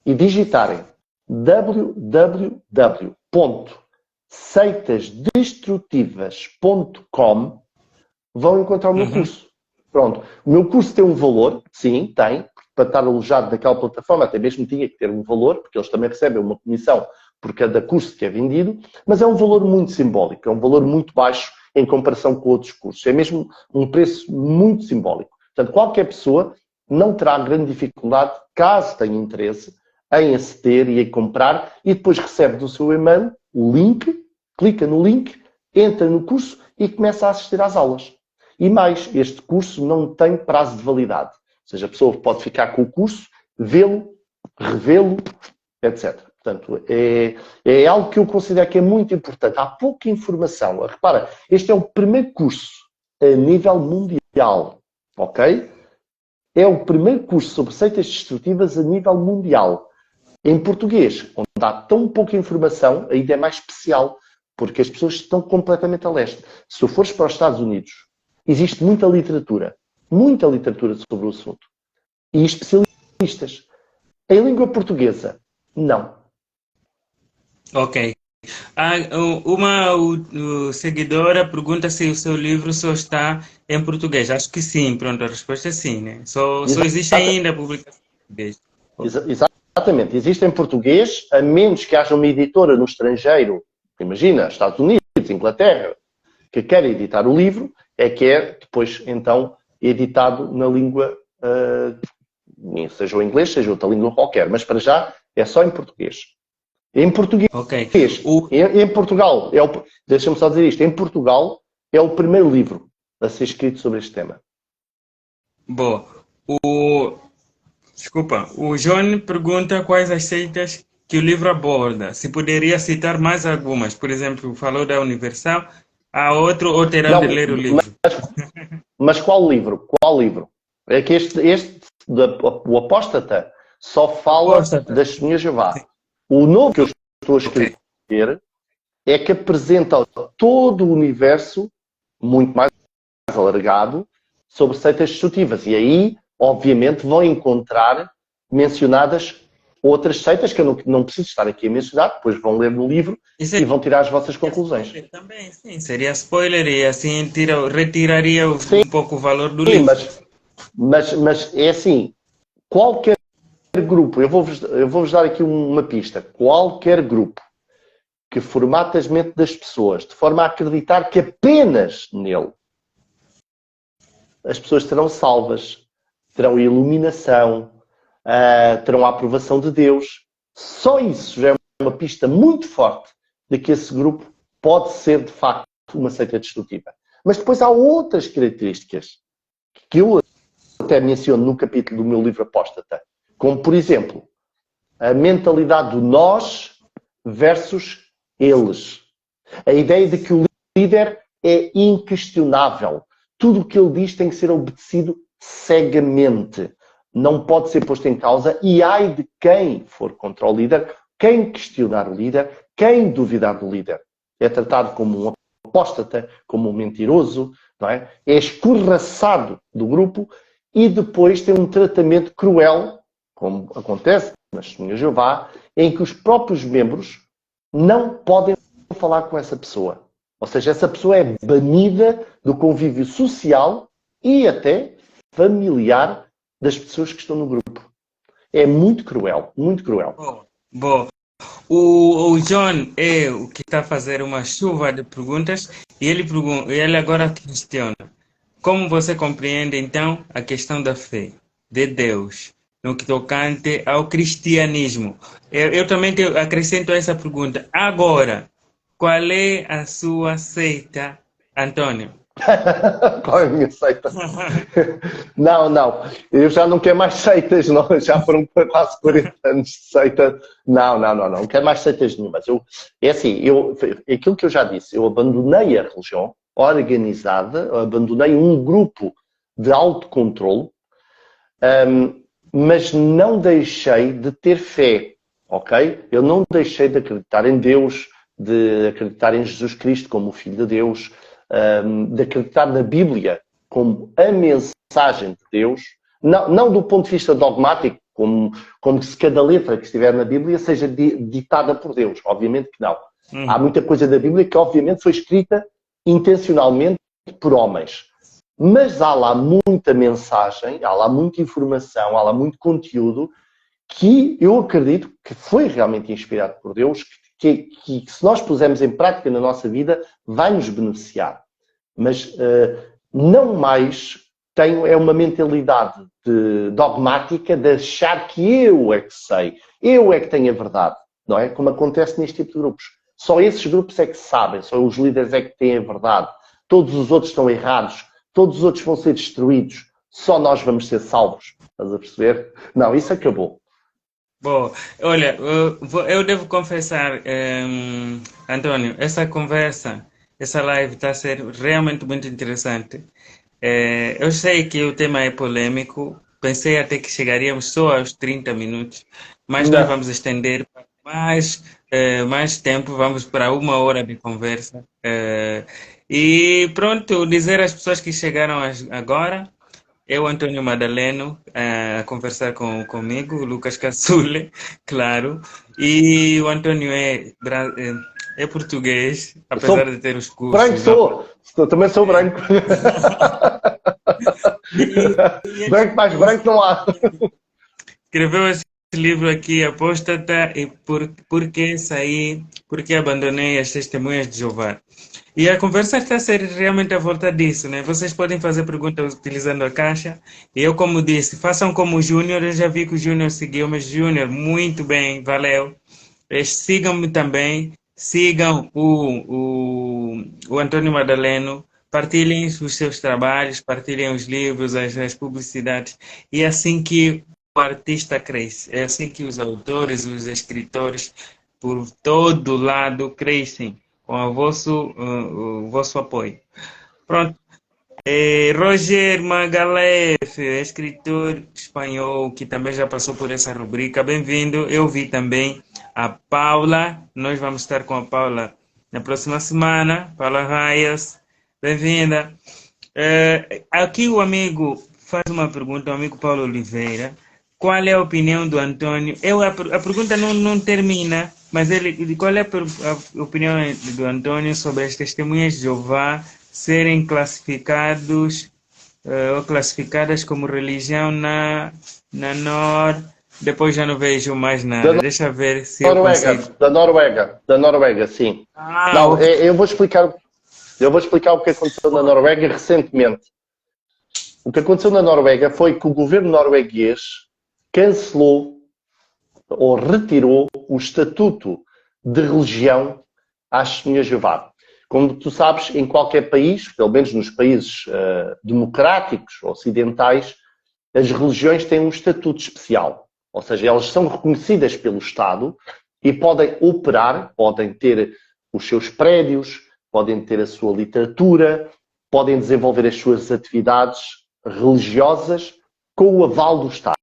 e digitarem www.seitasdestrutivas.com, vão encontrar o meu curso. Pronto. O meu curso tem um valor, sim, tem, para estar alojado naquela plataforma, até mesmo tinha que ter um valor, porque eles também recebem uma comissão por cada curso que é vendido, mas é um valor muito simbólico, é um valor muito baixo em comparação com outros cursos. É mesmo um preço muito simbólico. Portanto, qualquer pessoa não terá grande dificuldade, caso tenha interesse, em aceder e em comprar, e depois recebe do seu e-mail o link, clica no link, entra no curso e começa a assistir às aulas. E mais, este curso não tem prazo de validade. Ou seja, a pessoa pode ficar com o curso, vê-lo, revê-lo, etc. Portanto, é algo que eu considero que é muito importante. Há pouca informação. Repara, este é o primeiro curso a nível mundial, ok? É o primeiro curso sobre seitas destrutivas a nível mundial. Em português, onde há tão pouca informação, ainda é mais especial, porque as pessoas estão completamente a leste. Se tu fores para os Estados Unidos, existe muita literatura sobre o assunto. E especialistas. Em língua portuguesa, não. Ok. Uma seguidora pergunta se o seu livro só está em português. Acho que sim, pronto, a resposta é sim, né? Só existe ainda a publicação em português. Exatamente. Existe em português, a menos que haja uma editora no estrangeiro, imagina, Estados Unidos, Inglaterra, que quer editar o livro, é que é depois, então, editado na língua, seja o inglês, seja outra língua qualquer, mas para já é só em português. Em português, okay. Em Portugal, deixa-me só dizer isto, em Portugal é o primeiro livro a ser escrito sobre este tema. Boa. Desculpa, o John pergunta quais as seitas que o livro aborda. Se poderia citar mais algumas. Por exemplo, falou da Universal, há outro ou terão de ler o livro? Mas qual livro? Qual livro? É que o Apóstata só fala das Testemunhas de Jeová. O novo que eu estou a escrever é que apresenta todo o universo muito mais alargado sobre seitas destrutivas. E aí, obviamente, vão encontrar mencionadas outras seitas que eu não preciso estar aqui a mencionar, depois vão ler no livro e vão tirar as vossas conclusões. Também, sim, seria spoiler e assim retiraria um pouco o valor do livro. Mas é assim, qualquer grupo, eu vou-vos dar aqui uma pista, qualquer grupo que formate as mentes das pessoas de forma a acreditar que apenas nele as pessoas serão salvas, terão iluminação, terão a aprovação de Deus. Só isso já é uma pista muito forte de que esse grupo pode ser, de facto, uma seita destrutiva. Mas depois há outras características que eu até menciono no capítulo do meu livro Apóstata, como, por exemplo, a mentalidade do nós versus eles. A ideia de que o líder é inquestionável. Tudo o que ele diz tem que ser obedecido cegamente. Não pode ser posto em causa e ai de quem for contra o líder, quem questionar o líder, quem duvidar do líder. É tratado como um apóstata, como um mentiroso, não é? É escorraçado do grupo e depois tem um tratamento cruel, como acontece nas Testemunhas de Jeová, em que os próprios membros não podem falar com essa pessoa. Ou seja, essa pessoa é banida do convívio social e até familiar das pessoas que estão no grupo. É muito cruel, muito cruel. Bom, o John é o que está a fazer uma chuva de perguntas e ele agora questiona. Como você compreende, então, a questão da fé de Deus no que tocante ao cristianismo? Eu também acrescento essa pergunta. Agora, qual é a sua seita, Antônio? Qual é a minha seita? Não. Eu já não quero mais seitas, não. Já foram quase 40 anos de seita. Não quero mais seitas nenhumas. É assim, aquilo que eu já disse, eu abandonei a religião organizada, abandonei um grupo de autocontrole, mas não deixei de ter fé, ok? Eu não deixei de acreditar em Deus, de acreditar em Jesus Cristo como o Filho de Deus, de acreditar na Bíblia como a mensagem de Deus, não do ponto de vista dogmático, como se cada letra que estiver na Bíblia seja ditada por Deus. Obviamente que não. Há muita coisa da Bíblia que obviamente foi escrita intencionalmente por homens. Mas há lá muita mensagem, há lá muita informação, há lá muito conteúdo que eu acredito que foi realmente inspirado por Deus, que se nós pusermos em prática na nossa vida, vai nos beneficiar. Mas não mais é uma mentalidade dogmática de achar que eu é que sei, eu é que tenho a verdade, não é? Como acontece neste tipo de grupos. Só esses grupos é que sabem, só os líderes é que têm a verdade. Todos os outros estão errados, todos os outros vão ser destruídos, só nós vamos ser salvos. Estás a perceber? Não, isso acabou. Bom, olha, eu devo confessar, Antônio, essa conversa, essa live está a ser realmente muito interessante. Eu sei que o tema é polêmico, pensei até que chegaríamos só aos 30 minutos, mas nós Não. vamos estender para mais tempo, vamos para 1 hora de conversa. E pronto, dizer às pessoas que chegaram agora. Eu, Antônio Madaleno, a conversar comigo, o Lucas Cassule, claro. E o Antônio é português, apesar de ter os Branco cursos. sou. Também sou branco. Branco mais branco não há. Escreveu esse livro aqui, Apóstata, e por que saí, por que abandonei as testemunhas de Jeová. E a conversa está a ser realmente à volta disso, né? Vocês podem fazer perguntas utilizando a caixa. E eu, como disse, façam como o Júnior. Eu já vi que o Júnior seguiu, mas Júnior, muito bem, valeu. Sigam-me também, sigam o Antônio Madaleno, partilhem os seus trabalhos, partilhem os livros, as publicidades. E é assim que o artista cresce, é assim que os autores, os escritores, por todo lado, crescem com o vosso apoio. Pronto. Roger Magalhães, escritor espanhol que também já passou por essa rubrica, bem-vindo. Eu vi também a Paula, nós vamos estar com a Paula na próxima semana. Paula Raias, bem-vinda. Aqui o amigo faz uma pergunta, o amigo Paulo Oliveira. Qual é a opinião do Antônio? A pergunta não termina, mas qual é a opinião do Antônio sobre as testemunhas de Jeová serem classificados ou classificadas como religião na Depois já não vejo mais Da nada. Deixa eu ver se eu Noruega, consigo. da Noruega, sim. Ah, Não, ok. eu vou explicar o que aconteceu na Noruega recentemente. O que aconteceu na Noruega foi que o governo norueguês cancelou ou retirou o estatuto de religião às testemunhas de Jeová. Como tu sabes, em qualquer país, pelo menos nos países democráticos ocidentais, as religiões têm um estatuto especial. Ou seja, elas são reconhecidas pelo Estado e podem operar, podem ter os seus prédios, podem ter a sua literatura, podem desenvolver as suas atividades religiosas com o aval do Estado.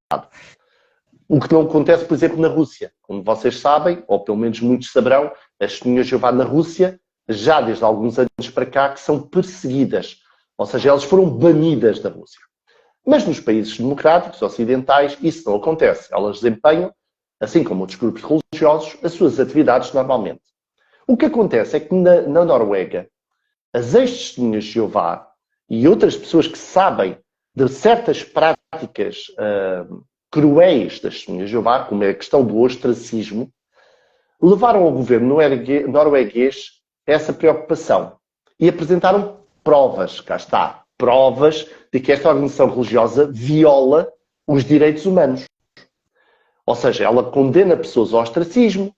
O que não acontece, por exemplo, na Rússia. Como vocês sabem, ou pelo menos muitos saberão, as testemunhas de Jeová na Rússia, já desde alguns anos para cá, que são perseguidas. Ou seja, elas foram banidas da Rússia. Mas nos países democráticos, ocidentais, isso não acontece. Elas desempenham, assim como outros grupos religiosos, as suas atividades normalmente. O que acontece é que na Noruega, as ex-testemunhas de Jeová e outras pessoas que sabem de certas práticas cruéis das testemunhas de Jeová, como é a questão do ostracismo, levaram ao governo norueguês essa preocupação e apresentaram provas, cá está, provas de que esta organização religiosa viola os direitos humanos. Ou seja, ela condena pessoas ao ostracismo,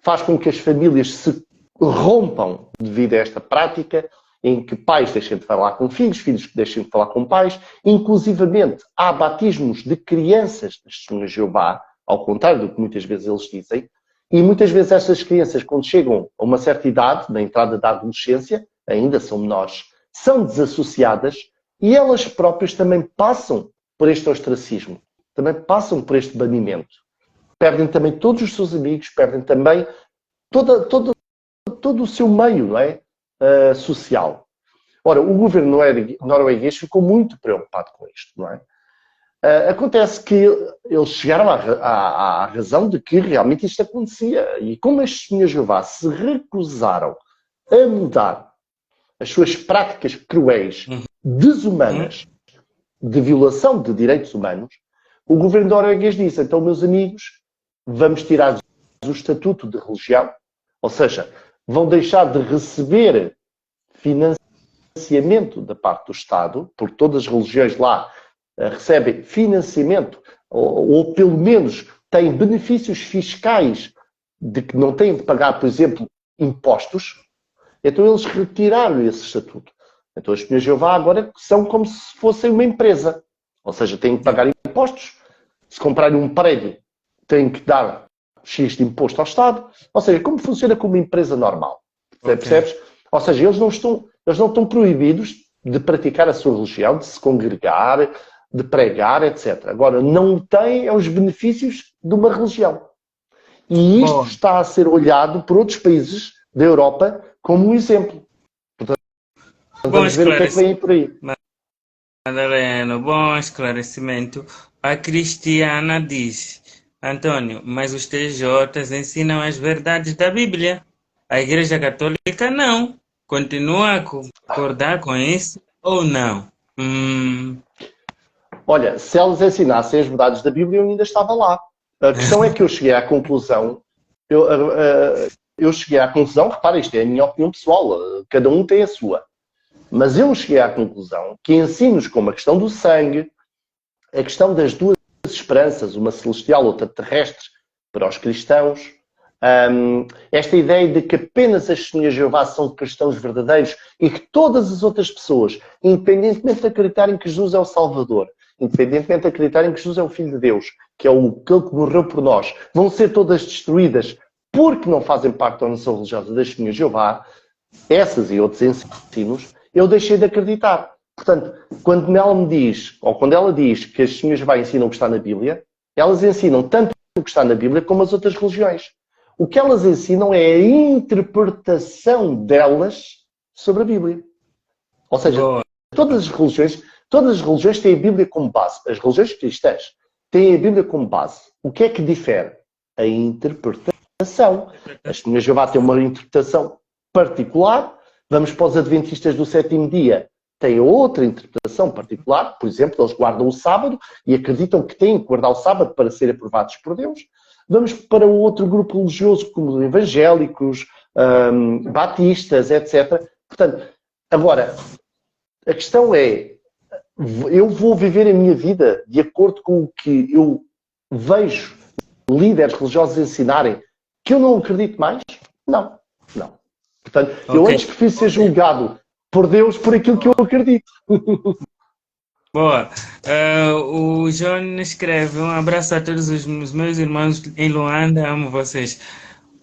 faz com que as famílias se rompam devido a esta prática, em que pais deixem de falar com filhos, filhos que deixem de falar com pais. Inclusivamente, há batismos de crianças das testemunhas de Jeová, ao contrário do que muitas vezes eles dizem, e muitas vezes essas crianças, quando chegam a uma certa idade, na entrada da adolescência, ainda são menores, são desassociadas e elas próprias também passam por este ostracismo, também passam por este banimento. Perdem também todos os seus amigos, perdem também todo o seu meio, não é? Social. Ora, o governo norueguês ficou muito preocupado com isto, não é? Acontece que eles chegaram à razão de que realmente isto acontecia. E como as testemunhas de Jeová se recusaram a mudar as suas práticas cruéis, Uhum. desumanas, de violação de direitos humanos, o governo norueguês disse, então, meus amigos, vamos tirar o estatuto de religião, ou seja, vão deixar de receber financiamento da parte do Estado, porque todas as religiões lá recebem financiamento, ou pelo menos têm benefícios fiscais de que não têm de pagar, por exemplo, impostos, então eles retiraram esse estatuto. Então as testemunhas de Jeová agora são como se fossem uma empresa. Ou seja, têm que pagar impostos. Se comprarem um prédio, têm que dar X de imposto ao Estado. Ou seja, como funciona como uma empresa normal. Ok. Percebes? Ou seja, eles não estão proibidos de praticar a sua religião, de se congregar, de pregar, etc. Agora, não têm os benefícios de uma religião. E isto Bom, está a ser olhado por outros países da Europa como um exemplo. Portanto, bom vamos ver o que é que vem esclarecimento, aí por aí. Madaleno. Bom esclarecimento. A Cristiana diz, Antônio, mas os TJs ensinam as verdades da Bíblia. A Igreja Católica não. Continua a concordar com isso ou não? Olha, se elas ensinassem as verdades da Bíblia, eu ainda estava lá. A questão é que eu cheguei à conclusão, eu cheguei à conclusão, repara, isto é a minha opinião pessoal, cada um tem a sua. Mas eu cheguei à conclusão que ensinos como a questão do sangue, a questão das duas esperanças, uma celestial, outra terrestre, para os cristãos, esta ideia de que apenas as testemunhas de Jeová são cristãos verdadeiros e que todas as outras pessoas, independentemente de acreditarem que Jesus é o Salvador, independentemente de acreditarem que Jesus é o Filho de Deus, que é aquele que morreu por nós, vão ser todas destruídas porque não fazem parte da organização religiosa das testemunhas de Jeová, essas e outros ensinos, eu deixei de acreditar. Portanto, quando ela me diz, ou quando ela diz que as testemunhas de Jeová ensinam o que está na Bíblia, elas ensinam tanto o que está na Bíblia como as outras religiões. O que elas ensinam é a interpretação delas sobre a Bíblia. Ou seja, Boa. todas as religiões têm a Bíblia como base. As religiões cristãs têm a Bíblia como base. O que é que difere? A interpretação. As testemunhas de Jeová têm uma interpretação particular. Vamos para os adventistas do sétimo dia. têm outra interpretação particular. Por exemplo, eles guardam o sábado e acreditam que têm que guardar o sábado para serem aprovados por Deus. Vamos para outro grupo religioso, como os evangélicos, batistas, etc. Portanto, agora, a questão é, eu vou viver a minha vida de acordo com o que eu vejo líderes religiosos ensinarem que eu não acredito mais? Não, não. Portanto, eu antes prefiro ser julgado por Deus por aquilo que eu acredito. Boa. O John escreve: um abraço a todos os meus irmãos em Luanda, amo vocês.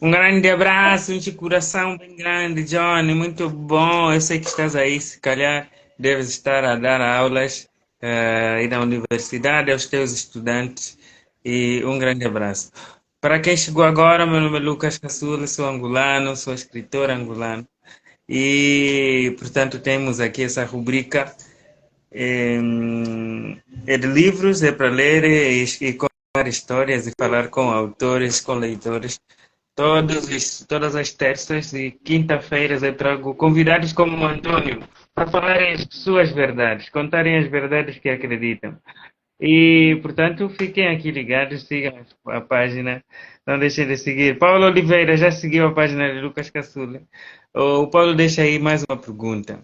Um grande abraço, um de coração bem grande, John, muito bom. Eu sei que estás aí, se calhar deves estar a dar aulas aí na universidade aos teus estudantes. E um grande abraço. Para quem chegou agora, meu nome é Lucas Caçula, sou angolano, sou escritor angolano. E, portanto, temos aqui essa rubrica. É de livros, é para ler e contar histórias e falar com autores, com leitores. Todas as terças e quinta-feiras eu trago convidados como o Antônio para falarem as suas verdades, contarem as verdades que acreditam. E, portanto, fiquem aqui ligados, sigam a página, não deixem de seguir. Paulo Oliveira já seguiu a página de Lucas Caçula. O Paulo deixa aí mais uma pergunta.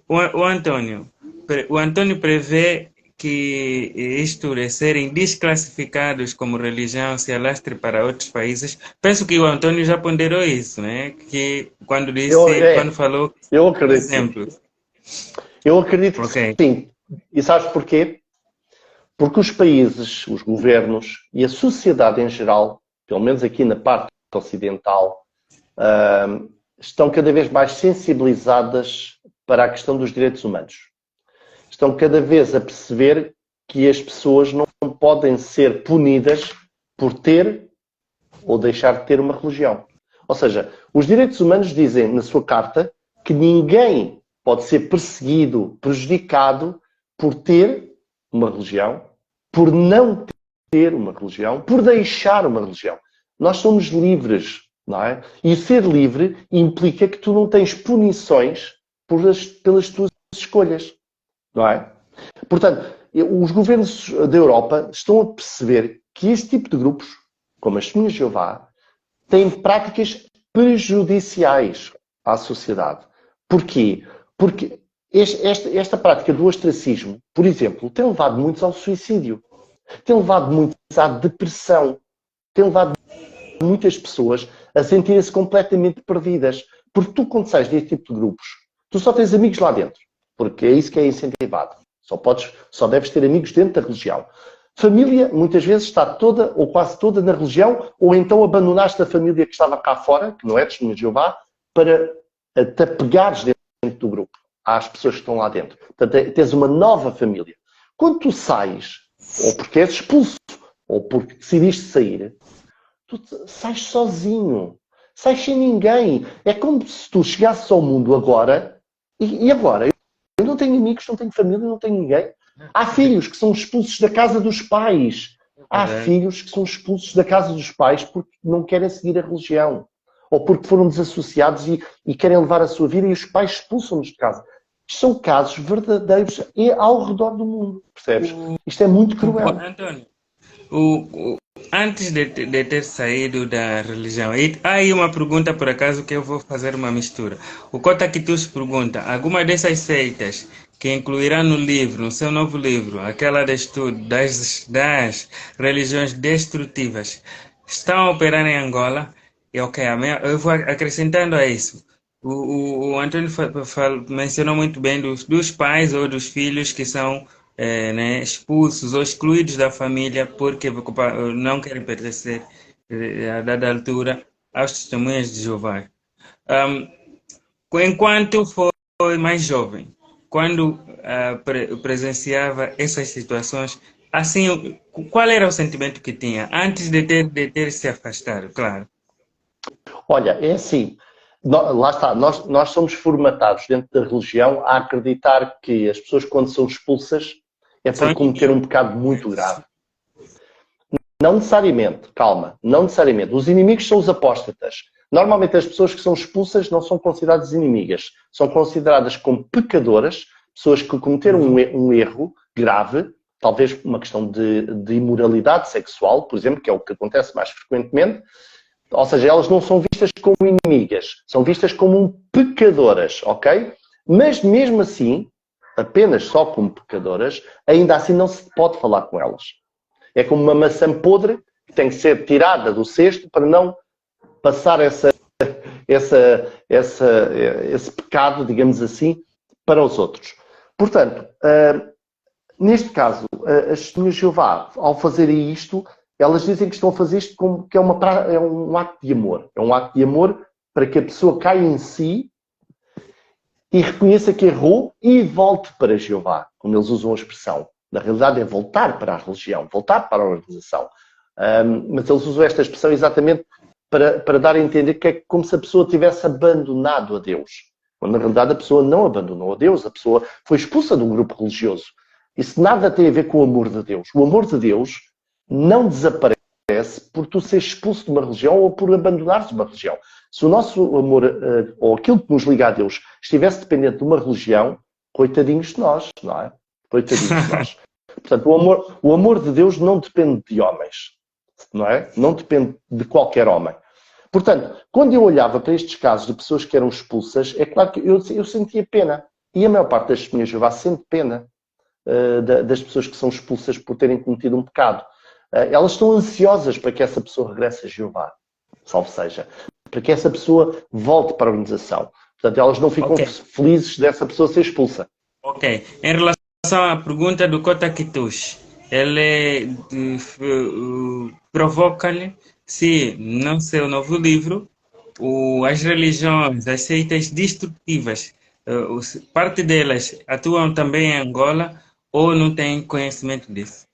O Antônio prevê que isto de serem desclassificados como religião se alastre para outros países. Penso que o Antônio já ponderou isso, né? Que quando falou eu acredito, exemplos. Eu acredito que sim. E sabes porquê? Porque os países, os governos e a sociedade em geral, pelo menos aqui na parte ocidental, estão cada vez mais sensibilizadas para a questão dos direitos humanos. Estão cada vez a perceber que as pessoas não podem ser punidas por ter ou deixar de ter uma religião. Ou seja, os direitos humanos dizem na sua carta que ninguém pode ser perseguido, prejudicado por ter uma religião, por não ter uma religião, por deixar uma religião. Nós somos livres, não é? E ser livre implica que tu não tens punições pelas tuas escolhas, não é? Portanto, os governos da Europa estão a perceber que este tipo de grupos, como as Testemunhas de Jeová, têm práticas prejudiciais à sociedade. Porquê? Porque esta prática do ostracismo, por exemplo, tem levado muitos ao suicídio, tem levado muitos à depressão, tem levado muitas pessoas a sentirem-se completamente perdidas. Porque tu, quando sais deste tipo de grupos, tu só tens amigos lá dentro, porque é isso que é incentivado. Só deves ter amigos dentro da religião. Família, muitas vezes, está toda ou quase toda na religião, ou então abandonaste a família que estava cá fora, que não é Testemunha de Jeová, para te apegares dentro do grupo, às pessoas que estão lá dentro. Portanto, tens uma nova família. Quando tu sais, ou porque és expulso, ou porque decidiste sair, tu sais sozinho. Sais sem ninguém. É como se tu chegasses ao mundo agora, e agora? Eu não tenho amigos, não tenho família, não tenho ninguém. Há filhos que são expulsos da casa dos pais. Há filhos que são expulsos da casa dos pais porque não querem seguir a religião. Ou porque foram desassociados e querem levar a sua vida e os pais expulsam-nos de casa. Isto são casos verdadeiros ao redor do mundo. Percebes? Isto é muito cruel. Antônio, antes de ter saído da religião, e há aí uma pergunta por acaso que eu vou fazer uma mistura. O Kota Kitus pergunta: alguma dessas seitas que incluirá no livro, no seu novo livro, aquela de estudo das religiões destrutivas, estão a operar em Angola? E ok, eu vou acrescentando a isso. O Antônio mencionou muito bem dos pais ou dos filhos que são expulsos ou excluídos da família porque não querem pertencer a dada altura aos Testemunhas de Jeová. Enquanto foi mais jovem, quando presenciava essas situações, assim, qual era o sentimento que tinha antes de ter se afastado, claro? Olha, é assim, lá está, nós somos formatados dentro da religião a acreditar que as pessoas quando são expulsas é por cometer um pecado muito grave. Não necessariamente, calma, não necessariamente. Os inimigos são os apóstatas. Normalmente as pessoas que são expulsas não são consideradas inimigas, são consideradas como pecadoras, pessoas que cometeram um erro grave, talvez uma questão de imoralidade sexual, por exemplo, que é o que acontece mais frequentemente. Ou seja, elas não são vistas como inimigas, são vistas como pecadoras, ok? Mas mesmo assim, apenas só como pecadoras, ainda assim não se pode falar com elas. É como uma maçã podre que tem que ser tirada do cesto para não passar esse pecado, digamos assim, para os outros. Portanto, neste caso, as testemunhas de Jeová, ao fazerem isto, elas dizem que estão a fazer isto como que é um ato de amor. É um ato de amor para que a pessoa caia em si e reconheça que errou e volte para Jeová, como eles usam a expressão. Na realidade é voltar para a religião, voltar para a organização. Mas eles usam esta expressão exatamente para dar a entender que é como se a pessoa tivesse abandonado a Deus. Quando na realidade a pessoa não abandonou a Deus, a pessoa foi expulsa de um grupo religioso. Isso nada tem a ver com o amor de Deus. O amor de Deus não desaparece por tu seres expulso de uma religião ou por abandonares uma religião. Se o nosso amor, ou aquilo que nos liga a Deus, estivesse dependente de uma religião, coitadinhos de nós, não é? Coitadinhos de nós. Portanto, o amor de Deus não depende de homens, não é? Não depende de qualquer homem. Portanto, quando eu olhava para estes casos de pessoas que eram expulsas, é claro que eu sentia pena. E a maior parte das testemunhas de Jeová sente pena das pessoas que são expulsas por terem cometido um pecado. Elas estão ansiosas para que essa pessoa regresse a Jeová, salvo seja, para que essa pessoa volte para a organização. Portanto, elas não ficam felizes dessa pessoa ser expulsa. Ok. Em relação à pergunta do Kota Kitush, ele provoca-lhe se, no seu novo livro, as religiões, as seitas destrutivas, parte delas atuam também em Angola ou não tem conhecimento disso?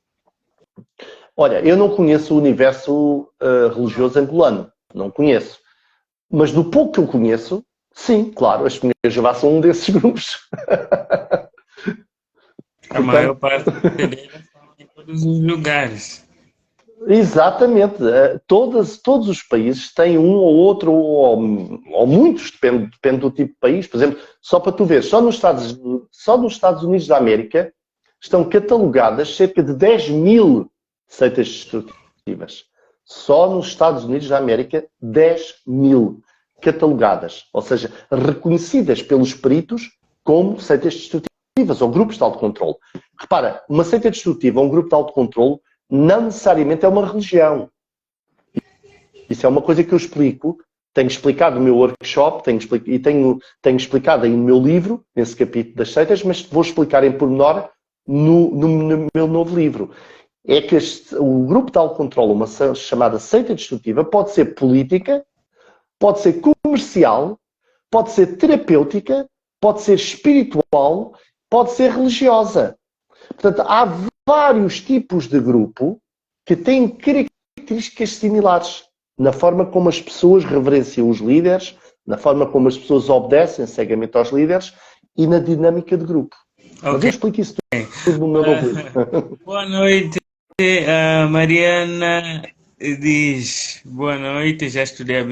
Olha, eu não conheço o universo religioso angolano. Não conheço. Mas do pouco que eu conheço, sim, claro, as testemunhas de Jeová são um desses grupos. A maior parte delas estão em todos os lugares. Exatamente. Todos os países têm um ou outro, ou muitos, depende do tipo de país. Por exemplo, só para tu ver, só nos Estados Unidos da América estão catalogadas cerca de 10.000 seitas destrutivas. Só nos Estados Unidos da América, 10.000 catalogadas. Ou seja, reconhecidas pelos peritos como seitas destrutivas ou grupos de autocontrole. Repara, uma seita destrutiva ou um grupo de autocontrole não necessariamente é uma religião. Isso é uma coisa que eu explico, tenho explicado no meu workshop, tenho explicado aí no meu livro, nesse capítulo das seitas, mas vou explicar em pormenor no meu novo livro. É que o grupo de autocontrole, uma chamada seita destrutiva, pode ser política, pode ser comercial, pode ser terapêutica, pode ser espiritual, pode ser religiosa. Portanto, há vários tipos de grupo que têm características similares na forma como as pessoas reverenciam os líderes, na forma como as pessoas obedecem cegamente aos líderes e na dinâmica de grupo. Okay. Mas eu explico isso tudo no meu novo livro. Boa noite, Mariana diz, boa noite, já estudei a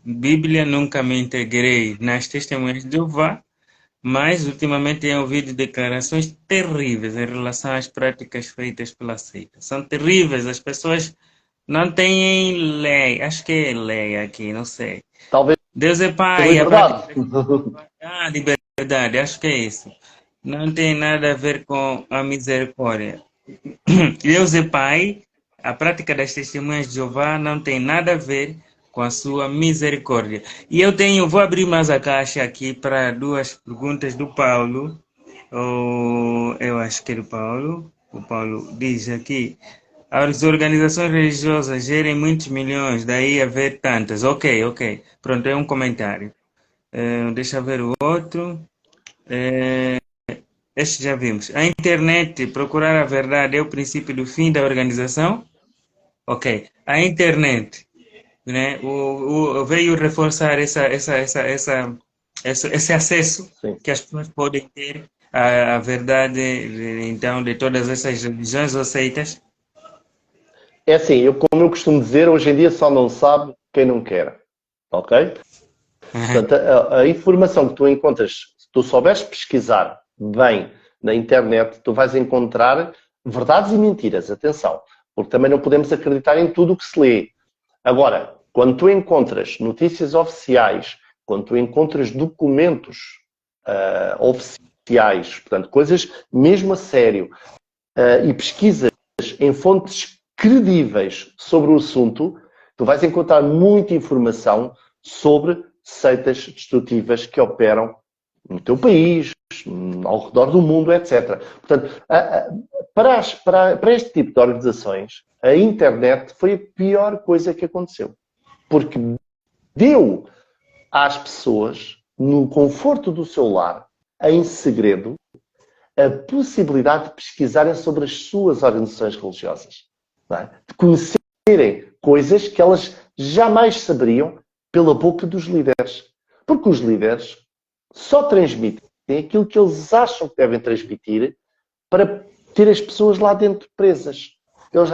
Bíblia, nunca me integrei nas testemunhas de Jeová, mas ultimamente tenho ouvido declarações terríveis em relação às práticas feitas pela seita. São terríveis, as pessoas não têm lei, acho que é lei aqui, não sei. Talvez. Deus é Pai. Liberdade. Liberdade, acho que é isso. Não tem nada a ver com a misericórdia. Deus é Pai, a prática das testemunhas de Jeová não tem nada a ver com a sua misericórdia. E vou abrir mais a caixa aqui para duas perguntas do Paulo. Eu acho que é do Paulo. O Paulo diz aqui, as organizações religiosas gerem muitos milhões, daí haver tantas. Ok. Pronto, é um comentário. Deixa eu ver o outro. Este já vimos. A internet, procurar a verdade é o princípio do fim da organização? Ok. A internet, né, veio reforçar esse acesso Sim. que as pessoas podem ter à verdade, então, de todas essas religiões ou seitas? É assim, como eu costumo dizer, hoje em dia só não sabe quem não quer. ok? Portanto, a informação que tu encontras, se tu souberes pesquisar bem na internet, tu vais encontrar verdades e mentiras, atenção, porque também não podemos acreditar em tudo o que se lê. Agora, quando tu encontras notícias oficiais, quando tu encontras documentos oficiais, portanto, coisas mesmo a sério, e pesquisas em fontes credíveis sobre o assunto, tu vais encontrar muita informação sobre seitas destrutivas que operam no teu país, ao redor do mundo, etc. Portanto, para este tipo de organizações, a internet foi a pior coisa que aconteceu. Porque deu às pessoas, no conforto do seu lar, em segredo, a possibilidade de pesquisarem sobre as suas organizações religiosas. Não é? De conhecerem coisas que elas jamais saberiam pela boca dos líderes. Porque os líderes só transmitem aquilo que eles acham que devem transmitir para ter as pessoas lá dentro presas.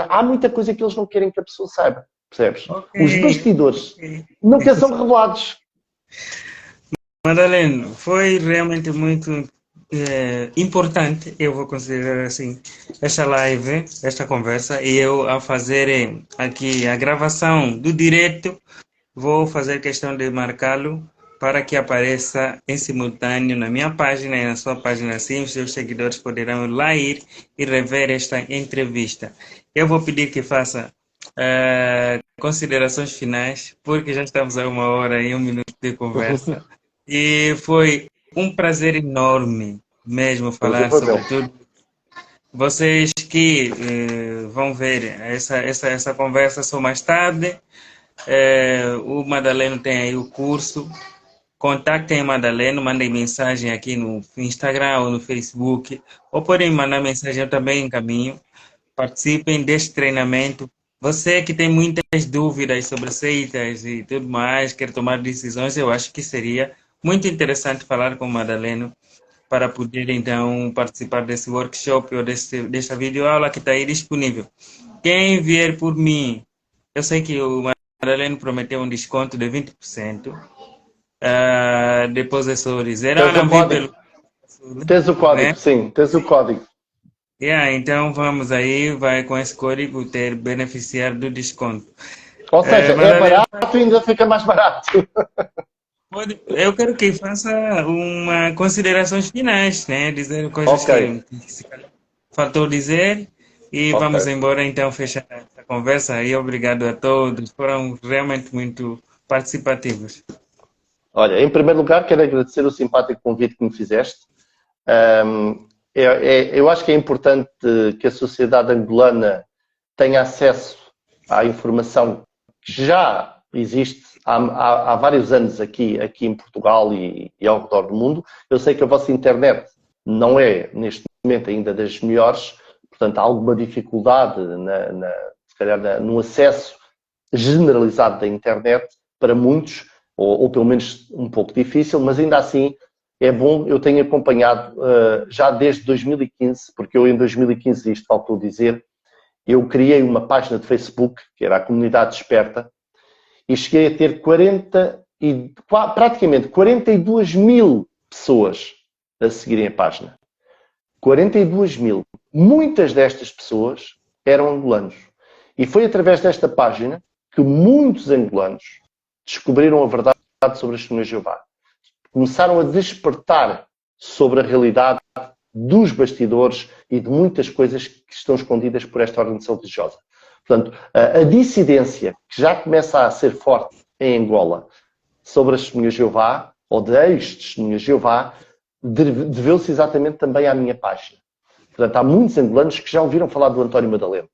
Há muita coisa que eles não querem que a pessoa saiba. Percebes? Os bastidores nunca são revelados. Madalena, foi realmente muito importante, eu vou considerar assim, esta live, esta conversa, e eu a fazer aqui a gravação do direto, vou fazer questão de marcá-lo para que apareça em simultâneo na minha página e na sua página, assim os seus seguidores poderão lá ir e rever esta entrevista. Eu vou pedir que faça considerações finais, porque já estamos a 1 hora e 1 minuto de conversa. E foi um prazer enorme mesmo falar sobre tudo. Vocês que vão ver essa conversa só mais tarde. O Madaleno tem aí o curso. Contactem a Madaleno, mandem mensagem aqui no Instagram ou no Facebook. Ou podem mandar mensagem, eu também encaminho. Participem deste treinamento. Você que tem muitas dúvidas sobre seitas e tudo mais, quer tomar decisões, eu acho que seria muito interessante falar com o Madaleno para poder, então, participar desse workshop ou desta videoaula que está aí disponível. Quem vier por mim, eu sei que o Madaleno prometeu um desconto de 20%. Depois é só dizer, Tens o código? Tens o código, né? sim, tens o código. Então vamos aí, vai com esse código ter beneficiar do desconto. Ou seja, é Madalena, barato e ainda fica mais barato. eu quero que faça uma considerações finais, né? Dizer coisas Ok, que se calhar faltou dizer e ok. vamos embora então fechar essa conversa e obrigado a todos, foram realmente muito participativos. Olha, em primeiro lugar, quero agradecer o simpático convite que me fizeste. Eu acho que é importante que a sociedade angolana tenha acesso à informação que já existe há vários anos aqui em Portugal e ao redor do mundo. Eu sei que a vossa internet não é, neste momento, ainda das melhores, portanto, há alguma dificuldade, se calhar, no acesso generalizado da internet para muitos, ou pelo menos um pouco difícil, mas ainda assim é bom. Eu tenho acompanhado já desde 2015, porque eu em 2015, isto faltou dizer, eu criei uma página de Facebook, que era a Comunidade Esperta, e cheguei a ter praticamente 42 mil pessoas a seguirem a página. 42 mil. Muitas destas pessoas eram angolanos. E foi através desta página que muitos angolanos descobriram a verdade sobre as Testemunhas de Jeová. Começaram a despertar sobre a realidade dos bastidores e de muitas coisas que estão escondidas por esta organização religiosa. Portanto, a dissidência que já começa a ser forte em Angola sobre as Testemunhas de Jeová, ou de ex-Testemunhas de Jeová, deveu-se exatamente também à minha página. Portanto, há muitos angolanos que já ouviram falar do António Madaleno.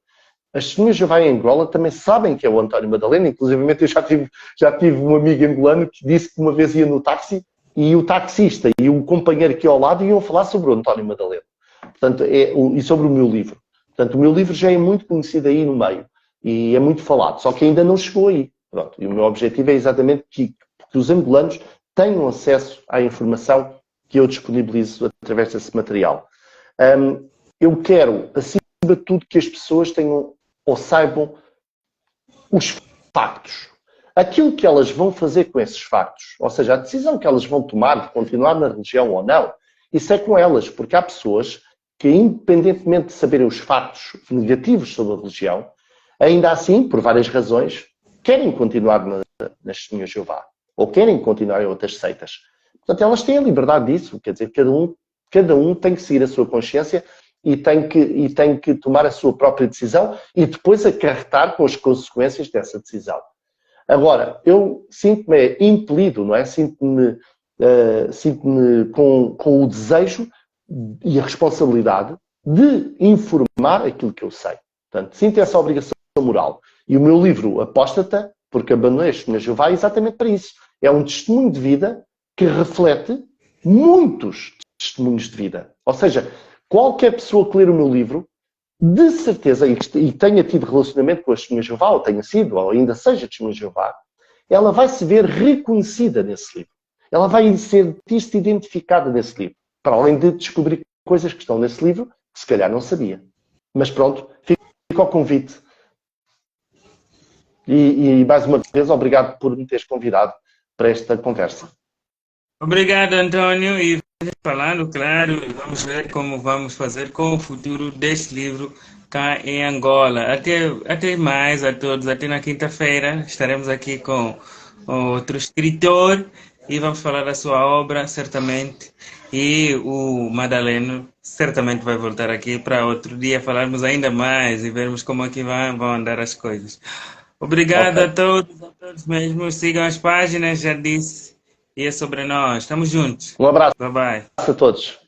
As Testemunhas de Jeová em Angola também sabem que é o António Madaleno. Inclusive, eu já tive um amigo angolano que disse que uma vez ia no táxi e o taxista e o companheiro aqui ao lado iam falar sobre o António Madaleno. Portanto, e sobre o meu livro. Portanto, o meu livro já é muito conhecido aí no meio e é muito falado, só que ainda não chegou aí. Pronto. E o meu objetivo é exatamente que os angolanos tenham acesso à informação que eu disponibilizo através desse material. Eu quero, acima de tudo, que as pessoas tenham ou saibam os factos. Aquilo que elas vão fazer com esses factos, ou seja, a decisão que elas vão tomar de continuar na religião ou não, isso é com elas, porque há pessoas que, independentemente de saberem os factos negativos sobre a religião, ainda assim, por várias razões, querem continuar nas Testemunhas de Jeová, ou querem continuar em outras seitas. Portanto, elas têm a liberdade disso, quer dizer, cada um tem que seguir a sua consciência e tem que tomar a sua própria decisão e depois acarretar com as consequências dessa decisão. Agora, eu sinto-me impelido, não é? Sinto-me com o desejo e a responsabilidade de informar aquilo que eu sei. Portanto, sinto essa obrigação moral. E o meu livro, Apóstata, porque abandonei as Testemunhas de Jeová, é exatamente para isso. É um testemunho de vida que reflete muitos testemunhos de vida. Ou seja, qualquer pessoa que ler o meu livro, de certeza, e tenha tido relacionamento com as Testemunhas de Jeová, ou tenha sido, ou ainda seja Testemunha de Jeová, ela vai se ver reconhecida nesse livro. Ela vai sentir-se identificada nesse livro. Para além de descobrir coisas que estão nesse livro que se calhar não sabia. Mas pronto, fica ao convite. E mais uma vez, obrigado por me teres convidado para esta conversa. Obrigado, Antônio. E falando, claro, vamos ver como vamos fazer com o futuro deste livro cá em Angola. Até mais a todos. Até na quinta-feira estaremos aqui com outro escritor e vamos falar da sua obra, certamente. E o Madaleno certamente vai voltar aqui para outro dia falarmos ainda mais e vermos como é que vão andar as coisas. Obrigado a todos mesmo. Sigam as páginas, já disse. E é sobre nós. Estamos juntos. Um abraço Bye bye. a todos.